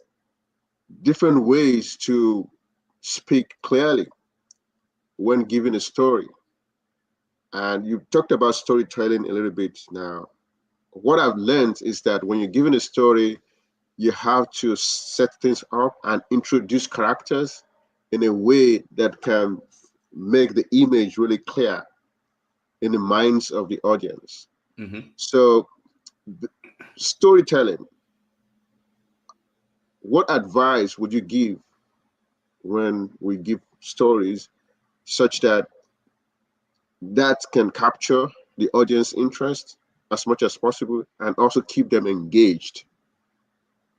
different ways to speak clearly when giving a story. And you talked about storytelling a little bit now. What I've learned is that when you're giving a story, you have to set things up and introduce characters in a way that can make the image really clear in the minds of the audience. Mm-hmm. So, storytelling, what advice would you give when we give stories such that can capture the audience interest as much as possible and also keep them engaged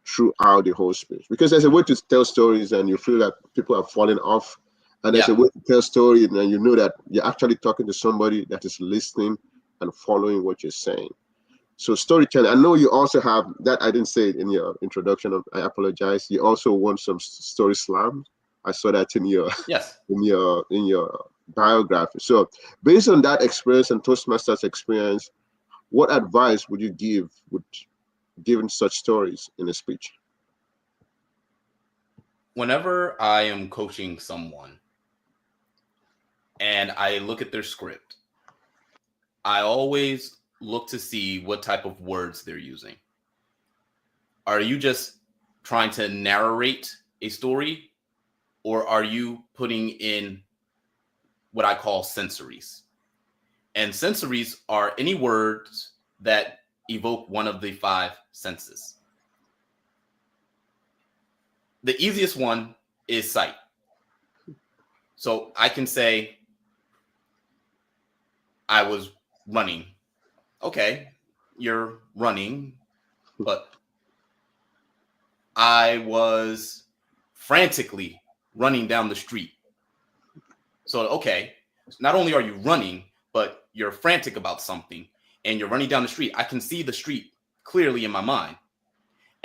throughout the whole speech? Because there's a way to tell stories and you feel that people are falling off, and there's a way to tell story and you know that you're actually talking to somebody that is listening and following what you're saying. So storytelling, I know you also have that. I didn't say it in your introduction. I apologize. You also want some story slam. I saw that in your in your biography. So based on that experience and Toastmasters experience, what advice would you give with giving such stories in a speech? Whenever I am coaching someone and I look at their script, I always look to see what type of words they're using. Are you just trying to narrate a story, or are you putting in what I call sensories? And sensories are any words that evoke one of the 5 senses. The easiest one is sight. So I can say, I was running. Okay, you're running, but I was frantically running down the street. So, okay, not only are you running, but you're frantic about something and you're running down the street. I can see the street clearly in my mind.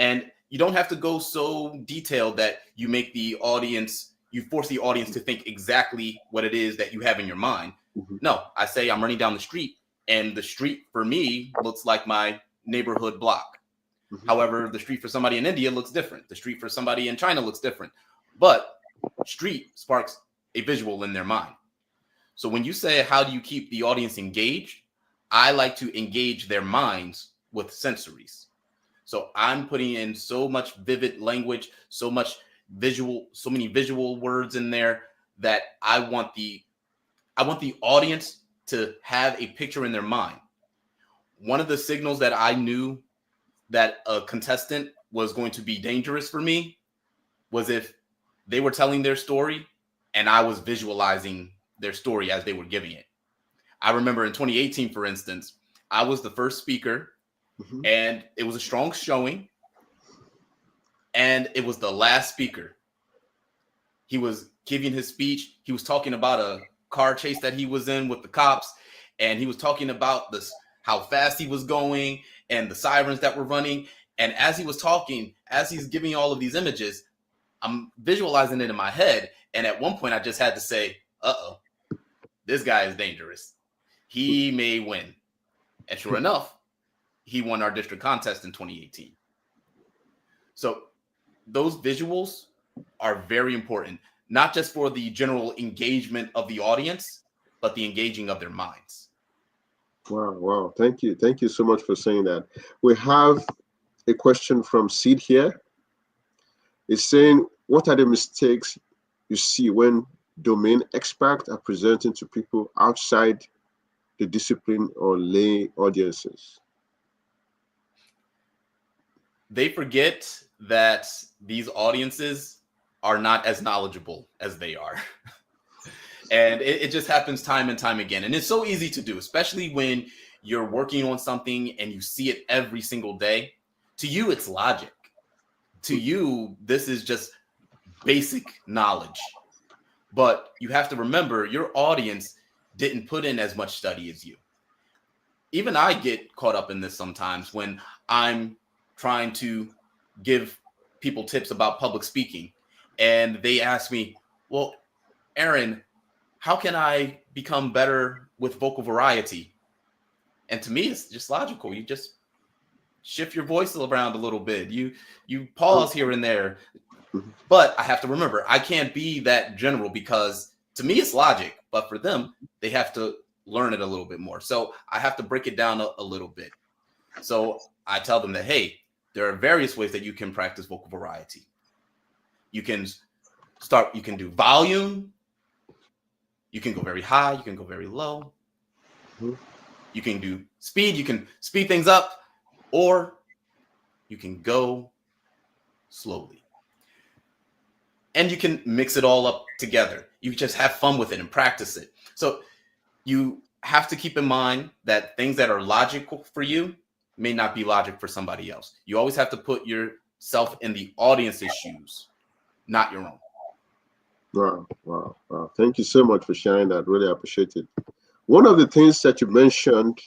And you don't have to go so detailed that you make the audience, you force the audience to think exactly what it is that you have in your mind. Mm-hmm. No, I say I'm running down the street, and the street for me looks like my neighborhood block. Mm-hmm. However, the street for somebody in India looks different. The street for somebody in China looks different. But street sparks a visual in their mind. So when you say, how do you keep the audience engaged? I like to engage their minds with sensories. So I'm putting in so much vivid language, so much visual, so many visual words in there that I want the audience to have a picture in their mind. One of the signals that I knew that a contestant was going to be dangerous for me was if they were telling their story and I was visualizing their story as they were giving it. I remember in 2018, for instance, I was the first speaker. Mm-hmm. And it was a strong showing. And it was the last speaker. He was giving his speech. He was talking about a car chase that he was in with the cops. And he was talking about this, how fast he was going and the sirens that were running. And as he was talking, as he's giving all of these images, I'm visualizing it in my head. And at one point, I just had to say, uh-oh, this guy is dangerous. He may win. And sure enough, he won our district contest in 2018. So those visuals are very important. not just for the general engagement of the audience, but the engaging of their minds. Wow, wow. Thank you. Thank you so much for saying that. We have a question from Sid here. It's saying, what are the mistakes you see when domain experts are presenting to people outside the discipline or lay audiences? They forget that these audiences are not as knowledgeable as they are. And it just happens time and time again. And it's so easy to do, especially when you're working on something and you see it every single day. To you, it's logic. To you, this is just basic knowledge. But you have to remember, your audience didn't put in as much study as you. Even I get caught up in this sometimes when I'm trying to give people tips about public speaking. And they ask me, well, Aaron, how can I become better with vocal variety? And to me, it's just logical. You just shift your voice around a little bit. You pause here and there. But I have to remember, I can't be that general because to me, it's logic. But for them, they have to learn it a little bit more. So I have to break it down a little bit. So I tell them that, hey, there are various ways that you can practice vocal variety. You can do volume. You can go very high. You can go very low. You can do speed. You can speed things up, or you can go slowly. And you can mix it all up together. You just have fun with it and practice it. So you have to keep in mind that things that are logical for you may not be logic for somebody else. You always have to put yourself in the audience's shoes, not your own. Wow, wow, wow. Thank you so much for sharing that. Really appreciate it. One of the things that you mentioned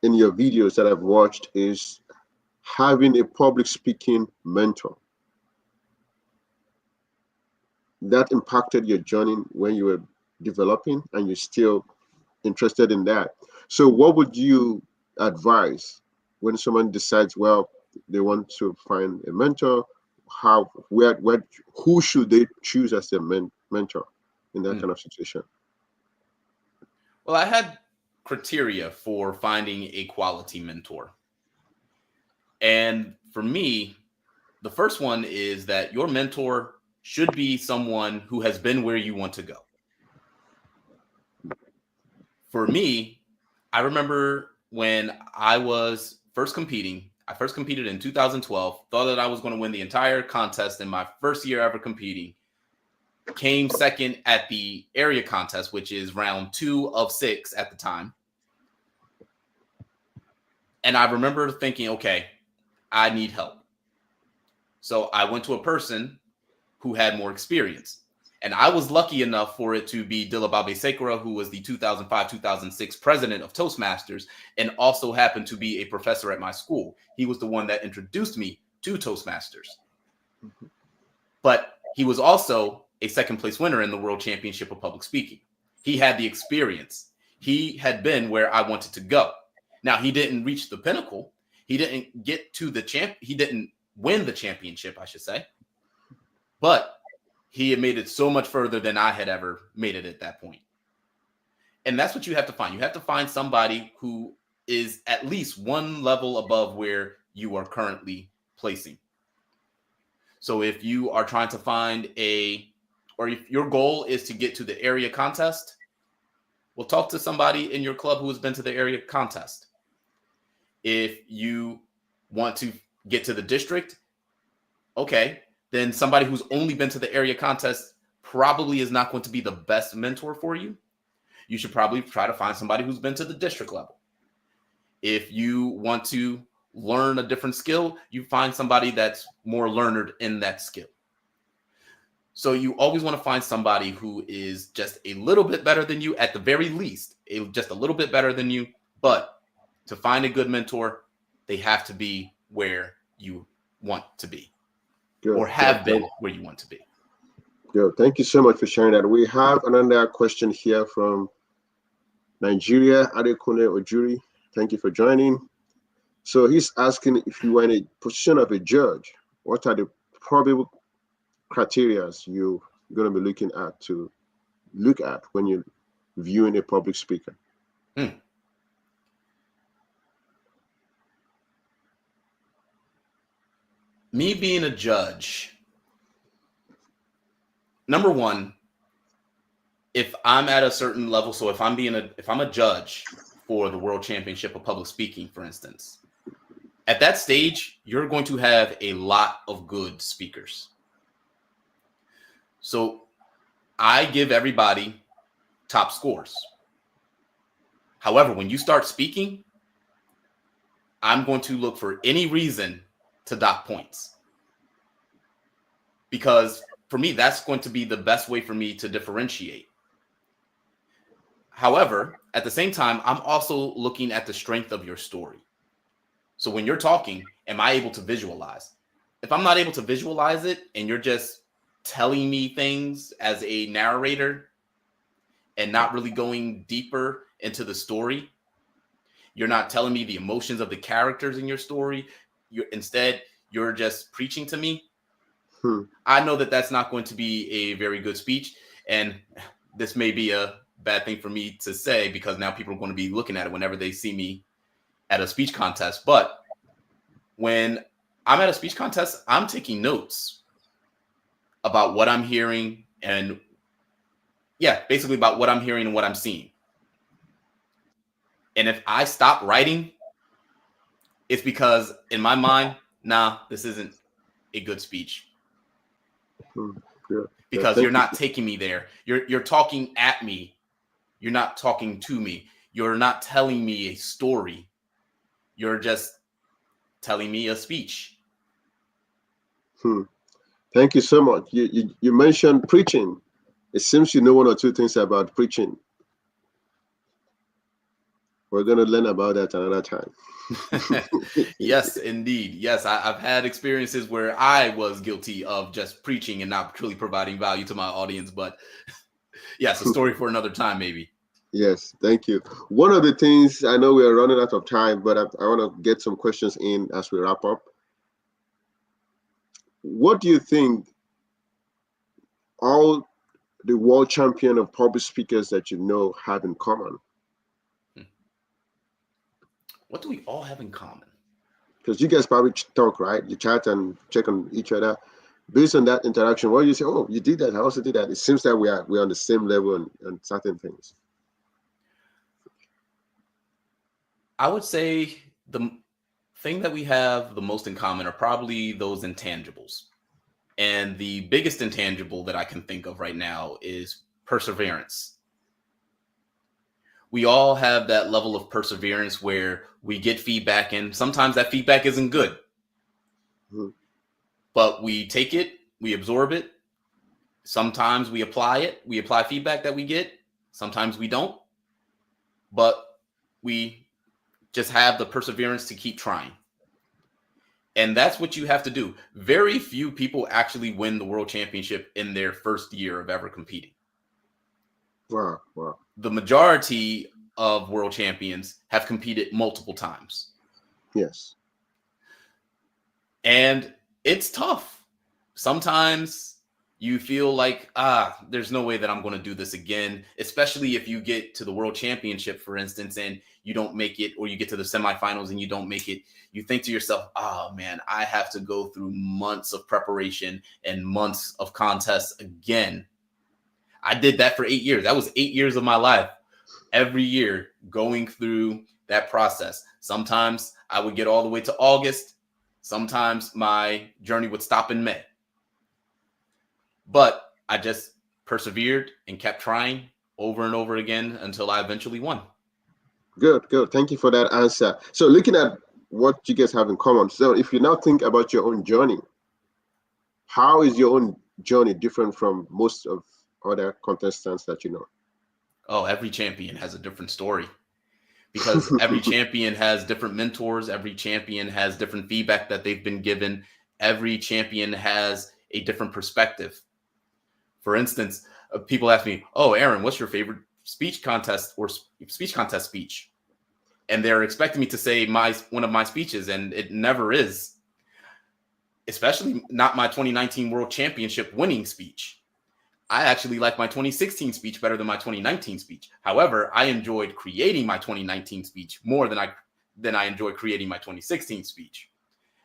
in your videos that I've watched is having a public speaking mentor. That impacted your journey when you were developing, and you're still interested in that. So what would you advise when someone decides, well, they want to find a mentor? Who should they choose as their mentor in that kind of situation? Well, I had criteria for finding a quality mentor. And for me, the first one is that your mentor should be someone who has been where you want to go. For me, I remember when I was first competing. I first competed in 2012, thought that I was going to win the entire contest in my first year ever competing. Came second at the area contest, which is round 2 of 6 at the time. And I remember thinking, okay, I need help. So I went to a person who had more experience. And I was lucky enough for it to be Dilababe Sekera, who was the 2005-2006 president of Toastmasters and also happened to be a professor at my school. He was the one that introduced me to Toastmasters. But he was also a second place winner in the World Championship of Public Speaking. He had the experience. He had been where I wanted to go. Now, he didn't reach the pinnacle. He didn't get to the he didn't win the championship, I should say. But he had made it so much further than I had ever made it at that point. And that's what you have to find. You have to find somebody who is at least one level above where you are currently placing. So if you are trying to find or if your goal is to get to the area contest, well, talk to somebody in your club who has been to the area contest. If you want to get to the district, okay, then somebody who's only been to the area contest probably is not going to be the best mentor for you. You should probably try to find somebody who's been to the district level. If you want to learn a different skill, you find somebody that's more learned in that skill. So you always want to find somebody who is just a little bit better than you, at the very least, just a little bit better than you. But to find a good mentor, they have to be where you want to be. Good. Or have been where you want to be. Good. Thank you so much for sharing that. We have another question here from Nigeria, Adekune Ojuri. Thank you for joining. So he's asking, if you were in a position of a judge, what are the probable criteria you going to be looking at to look at when you're viewing a public speaker? Me being a judge, number one, if I'm at a certain level, so if I'm a judge for the World Championship of Public Speaking, for instance, at that stage, you're going to have a lot of good speakers. So I give everybody top scores. However, when you start speaking, I'm going to look for any reason to dock points. Because for me, that's going to be the best way for me to differentiate. However, at the same time, I'm also looking at the strength of your story. So when you're talking, am I able to visualize? If I'm not able to visualize it and you're just telling me things as a narrator and not really going deeper into the story, you're not telling me the emotions of the characters in your story, instead, you're just preaching to me, I know that that's not going to be a very good speech. And this may be a bad thing for me to say because now people are going to be looking at it whenever they see me at a speech contest. But when I'm at a speech contest, I'm taking notes about what I'm hearing and basically about what I'm hearing and what I'm seeing. And if I stop writing, it's because in my mind, this isn't a good speech. Because you're not taking me there. You're talking at me. You're not talking to me. You're not telling me a story. You're just telling me a speech. Thank you so much. You mentioned preaching. It seems you know one or two things about preaching. We're going to learn about that another time. Yes, indeed. Yes, I've had experiences where I was guilty of just preaching and not truly providing value to my audience. But yes, a story for another time, maybe. Yes, thank you. One of the things, I know we're running out of time, but I want to get some questions in as we wrap up. What do you think all the world champion of public speakers that you know have in common? What do we all have in common? Because you guys probably talk, right? You chat and check on each other. Based on that interaction, what do you say? Oh, you did that. I also did that. It seems that we're on the same level on certain things. I would say the thing that we have the most in common are probably those intangibles. And the biggest intangible that I can think of right now is perseverance. We all have that level of perseverance where we get feedback and sometimes that feedback isn't good. But we take it, we absorb it. Sometimes we apply it. We apply feedback that we get. Sometimes we don't. But we just have the perseverance to keep trying. And that's what you have to do. Very few people actually win the world championship in their first year of ever competing. Wow. The majority of world champions have competed multiple times. Yes. And it's tough. Sometimes you feel like, there's no way that I'm going to do this again, especially if you get to the world championship, for instance, and you don't make it, or you get to the semifinals and you don't make it. You think to yourself, oh man, I have to go through months of preparation and months of contests again. I did that for 8 years. That was 8 years of my life. Every year going through that process. Sometimes I would get all the way to August. Sometimes my journey would stop in May. But I just persevered and kept trying over and over again until I eventually won. Good. Thank you for that answer. So looking at what you guys have in common. So if you now think about your own journey, how is your own journey different from most of other contestants that you know? Oh, every champion has a different story because every champion has different mentors. Every champion has different feedback that they've been given. Every champion has a different perspective. For instance, people ask me, oh, Aaron, what's your favorite speech contest or speech contest speech? And they're expecting me to say one of my speeches, and it never is, especially not my 2019 World Championship winning speech. I actually like my 2016 speech better than my 2019 speech. However, I enjoyed creating my 2019 speech more than I enjoyed creating my 2016 speech.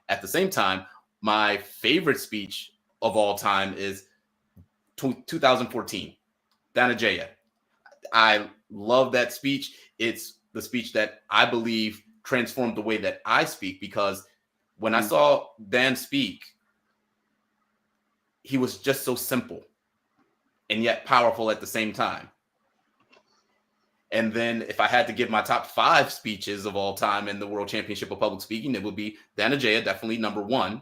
At the same time, my favorite speech of all time is 2014, Danajaya. I love that speech. It's the speech that I believe transformed the way that I speak, because when I saw Dan speak, he was just so simple and yet powerful at the same time. And then if I had to give my top 5 speeches of all time in the World Championship of Public Speaking, it would be Danajaya, definitely number 1.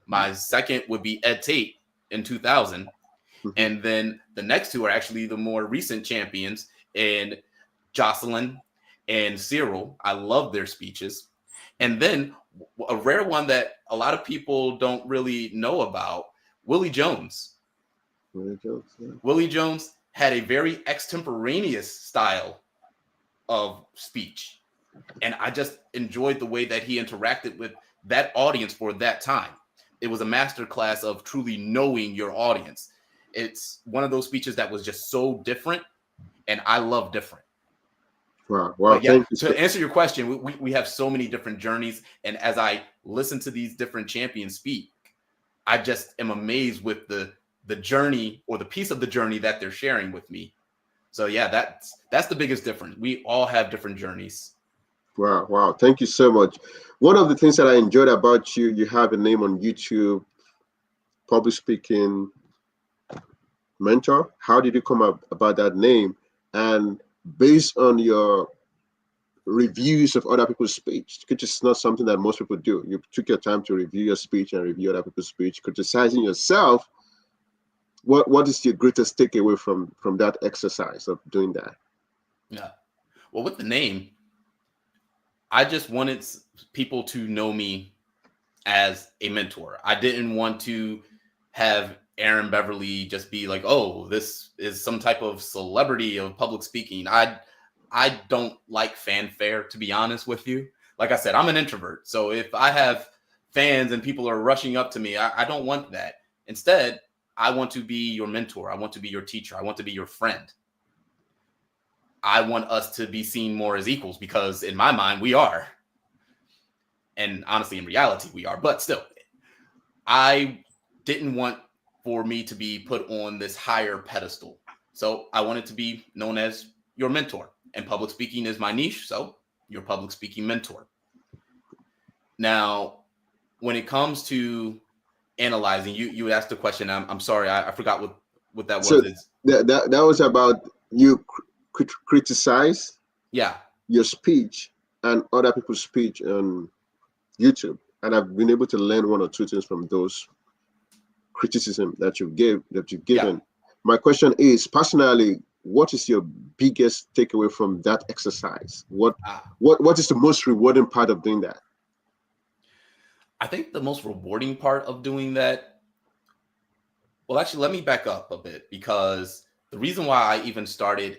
My second would be Ed Tate in 2000. And then the next 2 are actually the more recent champions, and Jocelyn and Cyril. I love their speeches. And then a rare one that a lot of people don't really know about, Willie Jones. Willie Jones had a very extemporaneous style of speech. And I just enjoyed the way that he interacted with that audience for that time. It was a masterclass of truly knowing your audience. It's one of those speeches that was just so different, and I love different. Wow. Yeah, to answer your question, we have so many different journeys, and as I listen to these different champions speak, I just am amazed with the journey, or the piece of the journey that they're sharing with me. So yeah, that's the biggest difference. We all have different journeys. Wow. Thank you so much. One of the things that I enjoyed about you, you have a name on YouTube, Public Speaking Mentor. How did you come up about that name? And based on your reviews of other people's speech, which is not something that most people do. You took your time to review your speech and review other people's speech, criticizing yourself. What is your greatest takeaway from that exercise of doing that? Yeah. Well, with the name, I just wanted people to know me as a mentor. I didn't want to have Aaron Beverly just be like, oh, this is some type of celebrity of public speaking. I don't like fanfare, to be honest with you. Like I said, I'm an introvert. So if I have fans and people are rushing up to me, I don't want that. Instead, I want to be your mentor. I want to be your teacher. I want to be your friend. I want us to be seen more as equals, because in my mind, we are. And honestly, in reality, we are. But still, I didn't want for me to be put on this higher pedestal. So I wanted to be known as your mentor. And public speaking is my niche. So your public speaking mentor. Now, when it comes to analyzing, you asked the question. I'm sorry, I forgot what that was. So that was about you criticize your speech and other people's speech on YouTube, and I've been able to learn 1 or 2 things from those criticism that you've given. Yeah. My question is, personally, what is your biggest takeaway from that exercise? What is the most rewarding part of doing that? I think the most rewarding part of doing that, well, actually, let me back up a bit, because the reason why I even started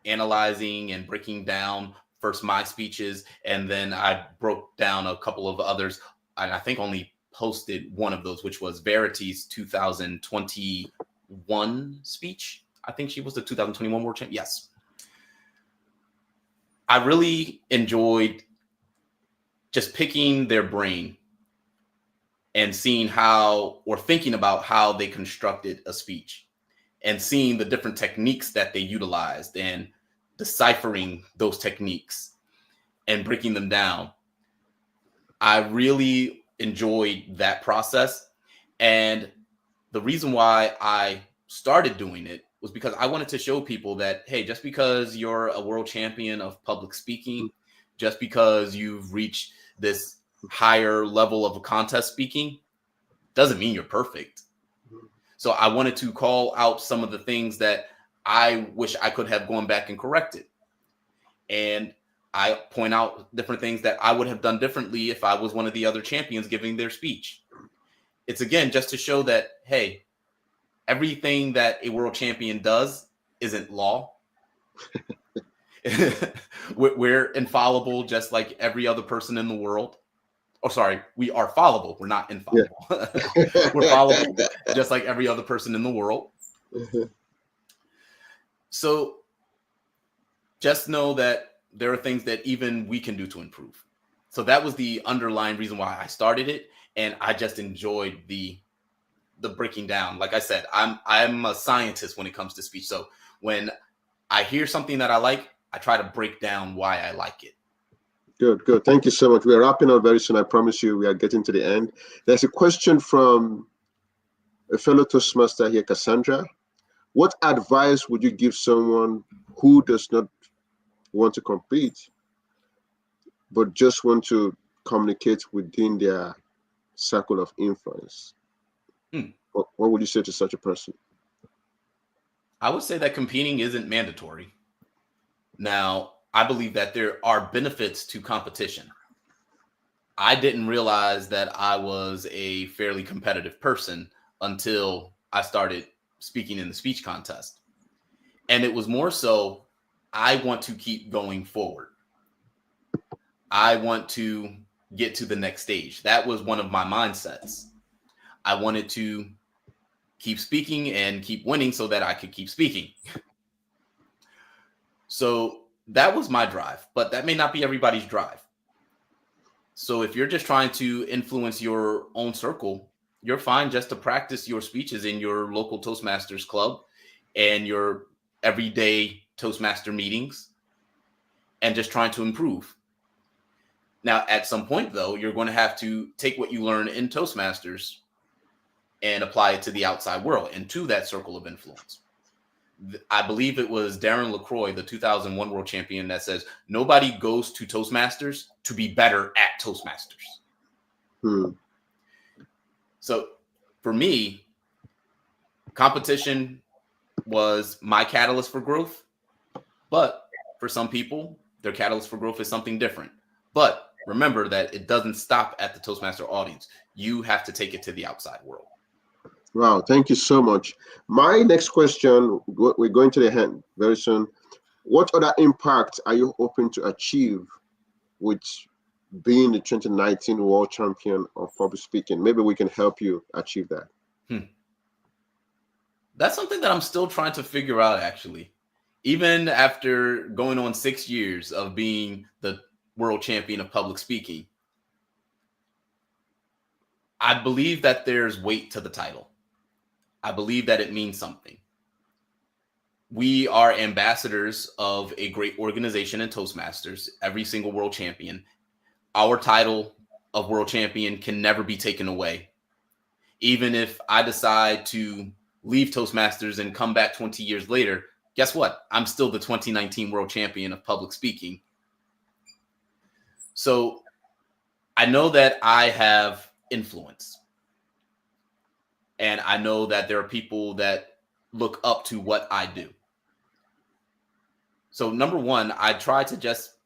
analyzing and breaking down first my speeches, and then I broke down a couple of others, and I think only posted one of those, which was Verity's 2021 speech. I think she was the 2021 World Champion. Yes. I really enjoyed just picking their brain and seeing how, or thinking about how they constructed a speech, and seeing the different techniques that they utilized, and deciphering those techniques and breaking them down. I really enjoyed that process. And the reason why I started doing it was because I wanted to show people that, hey, just because you're a world champion of public speaking, just because you've reached this higher level of a contest speaking, doesn't mean you're perfect. So I wanted to call out some of the things that I wish I could have gone back and corrected. And I point out different things that I would have done differently if I was one of the other champions giving their speech. It's, again, just to show that, hey, everything that a world champion does isn't law. We're infallible, just like every other person in the world. Oh, sorry, we are fallible. We're not infallible. Yeah. We're fallible, just like every other person in the world. So just know that there are things that even we can do to improve. So that was the underlying reason why I started it, and I just enjoyed the breaking down. Like I said, I'm a scientist when it comes to speech. So when I hear something that I like, I try to break down why I like it. Good, good. Thank you so much. We're wrapping up very soon. I promise you we are getting to the end. There's a question from a fellow Toastmaster here, Cassandra. What advice would you give someone who does not want to compete, but just want to communicate within their circle of influence? What would you say to such a person? I would say that competing isn't mandatory. Now, I believe that there are benefits to competition. I didn't realize that I was a fairly competitive person until I started speaking in the speech contest. And it was more so, I want to keep going forward. I want to get to the next stage. That was one of my mindsets. I wanted to keep speaking and keep winning so that I could keep speaking. So that was my drive, but that may not be everybody's drive. So if you're just trying to influence your own circle, you're fine just to practice your speeches in your local Toastmasters club and your everyday Toastmaster meetings and just trying to improve. Now, at some point, though, you're going to have to take what you learn in Toastmasters and apply it to the outside world and to that circle of influence. I believe it was Darren LaCroix, the 2001 world champion, that says nobody goes to Toastmasters to be better at Toastmasters. So for me, competition was my catalyst for growth. But for some people, their catalyst for growth is something different. But remember that it doesn't stop at the Toastmaster audience. You have to take it to the outside world. Wow, thank you so much. My next question, we're going to the end very soon. What other impact are you hoping to achieve with being the 2019 World Champion of Public Speaking? Maybe we can help you achieve that. That's something that I'm still trying to figure out, actually. Even after going on 6 years of being the World Champion of Public Speaking, I believe that there's weight to the title. I believe that it means something. We are ambassadors of a great organization in Toastmasters, every single world champion. Our title of world champion can never be taken away. Even if I decide to leave Toastmasters and come back 20 years later, guess what? I'm still the 2019 world champion of public speaking. So I know that I have influence. And I know that there are people that look up to what I do. So number one, I try to just,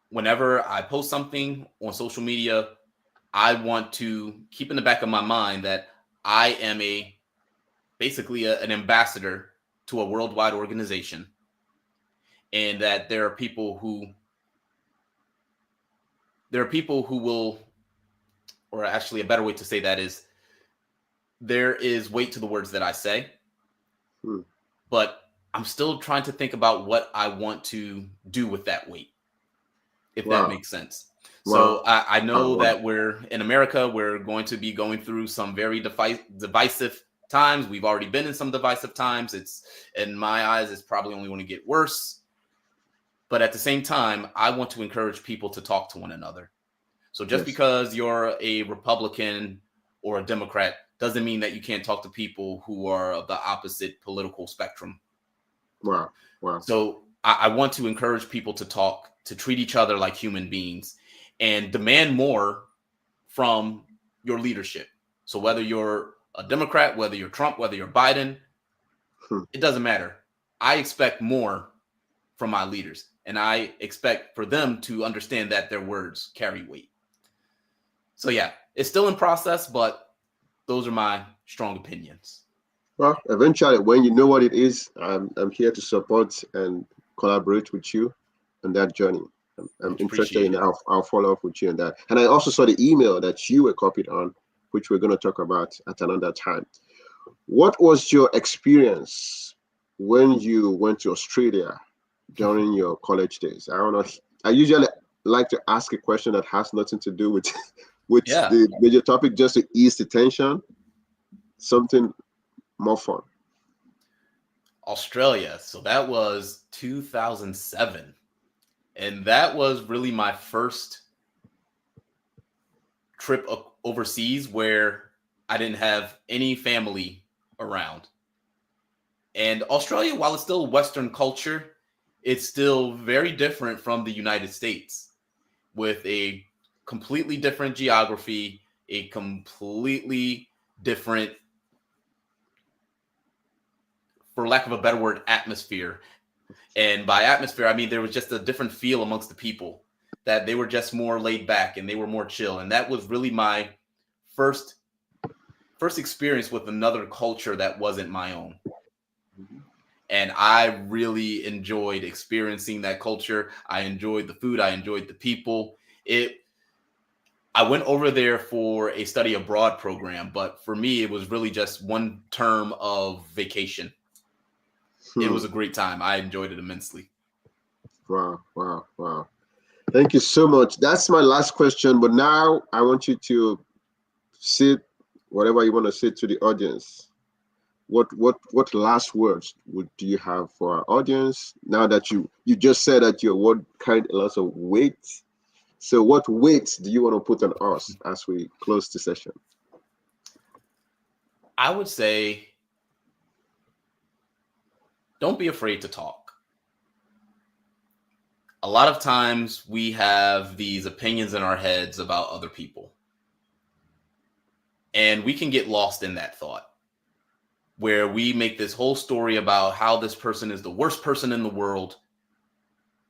whenever I post something on social media, I want to keep in the back of my mind that I am basically an ambassador to a worldwide organization. And that there are people who will, or actually a better way to say that is, there is weight to the words that I say, but I'm still trying to think about what I want to do with that weight, if that makes sense. So I know that we're in America, we're going to be going through some very divisive times. We've already been in some divisive times. It's, in my eyes, it's probably only going to get worse. But at the same time, I want to encourage people to talk to one another. So just because you're a Republican or a Democrat doesn't mean that you can't talk to people who are of the opposite political spectrum. Wow. So I want to encourage people to talk, to treat each other like human beings and demand more from your leadership. So whether you're a Democrat, whether you're Trump, whether you're Biden, it doesn't matter. I expect more from my leaders, and I expect for them to understand that their words carry weight. So yeah, it's still in process, but those are my strong opinions. Well, eventually, when you know what it is, I'm here to support and collaborate with you on that journey. I'm interested in I'll follow up with you on that. And I also saw the email that you were copied on, which we're going to talk about at another time. What was your experience when you went to Australia during your college days? I don't know. I usually like to ask a question that has nothing to do with with Yeah, the major topic, just to ease the tension. Something more fun. Australia. So that was 2007. And that was really my first trip overseas where I didn't have any family around. And Australia, while it's still Western culture, it's still very different from the United States with a completely different geography, a completely different, for lack of a better word, atmosphere. And by atmosphere, I mean there was just a different feel amongst the people, that they were just more laid back and they were more chill. And that was really my first experience with another culture that wasn't my own. And I really enjoyed experiencing that culture. I enjoyed the food. I enjoyed the people. I went over there for a study abroad program, but for me, it was really just one term of vacation. It was a great time. I enjoyed it immensely. Wow, wow, wow. Thank you so much. That's my last question, but now I want you to say whatever you want to say to the audience. What last words do you have for our audience now that you just said that your word carried a lot of weight? So what weight do you want to put on us as we close the session? I would say don't be afraid to talk. A lot of times we have these opinions in our heads about other people, and we can get lost in that thought where we make this whole story about how this person is the worst person in the world.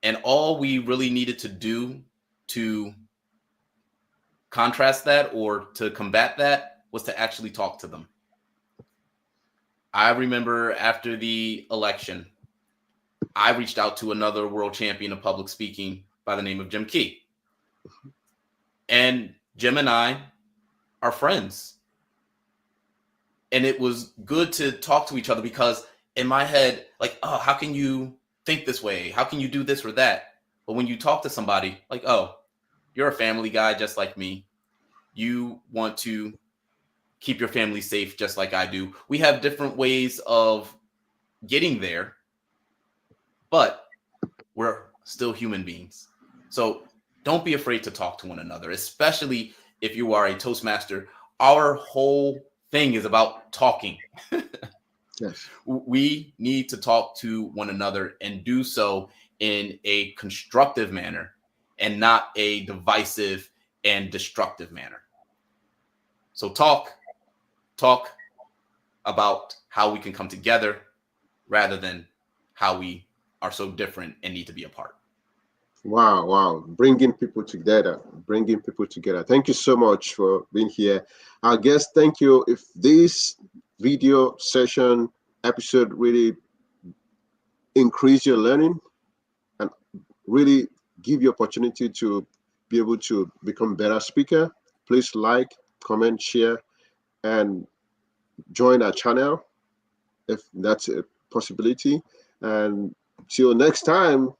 And all we really needed to do to contrast that or to combat that was to actually talk to them. I remember after the election, I reached out to another world champion of public speaking by the name of Jim Key. And Jim and I are friends. And it was good to talk to each other because in my head, like, oh, how can you think this way? How can you do this or that? But when you talk to somebody, like, oh, you're a family guy just like me. You want to keep your family safe just like I do. We have different ways of getting there, but we're still human beings. So don't be afraid to talk to one another, especially if you are a Toastmaster. Our whole thing is about talking. Yes. We need to talk to one another and do so in a constructive manner and not a divisive and destructive manner. So talk about how we can come together rather than how we are so different and need to be apart. Wow, wow. Bringing people together. Thank you so much for being here. Our guest, thank you. If this video session episode really increase your learning and really give you opportunity to be able to become better speaker, please like, comment, share, and join our channel if that's a possibility. And till next time,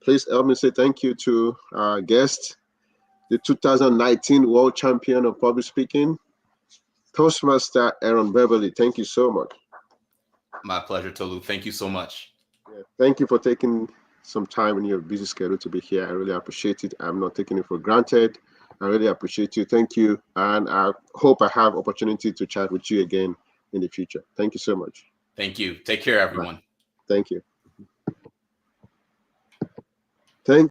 please help me say thank you to our guest, the 2019 World Champion of Public Speaking, Toastmaster Aaron Beverly. Thank you so much. My pleasure, Tolu. Thank you so much. Yeah, thank you for taking some time in your busy schedule to be here. I really appreciate it. I'm not taking it for granted. I really appreciate you. Thank you. And I hope I have opportunity to chat with you again in the future. Thank you so much. Thank you. Take care, everyone. Bye. Thank you. Thank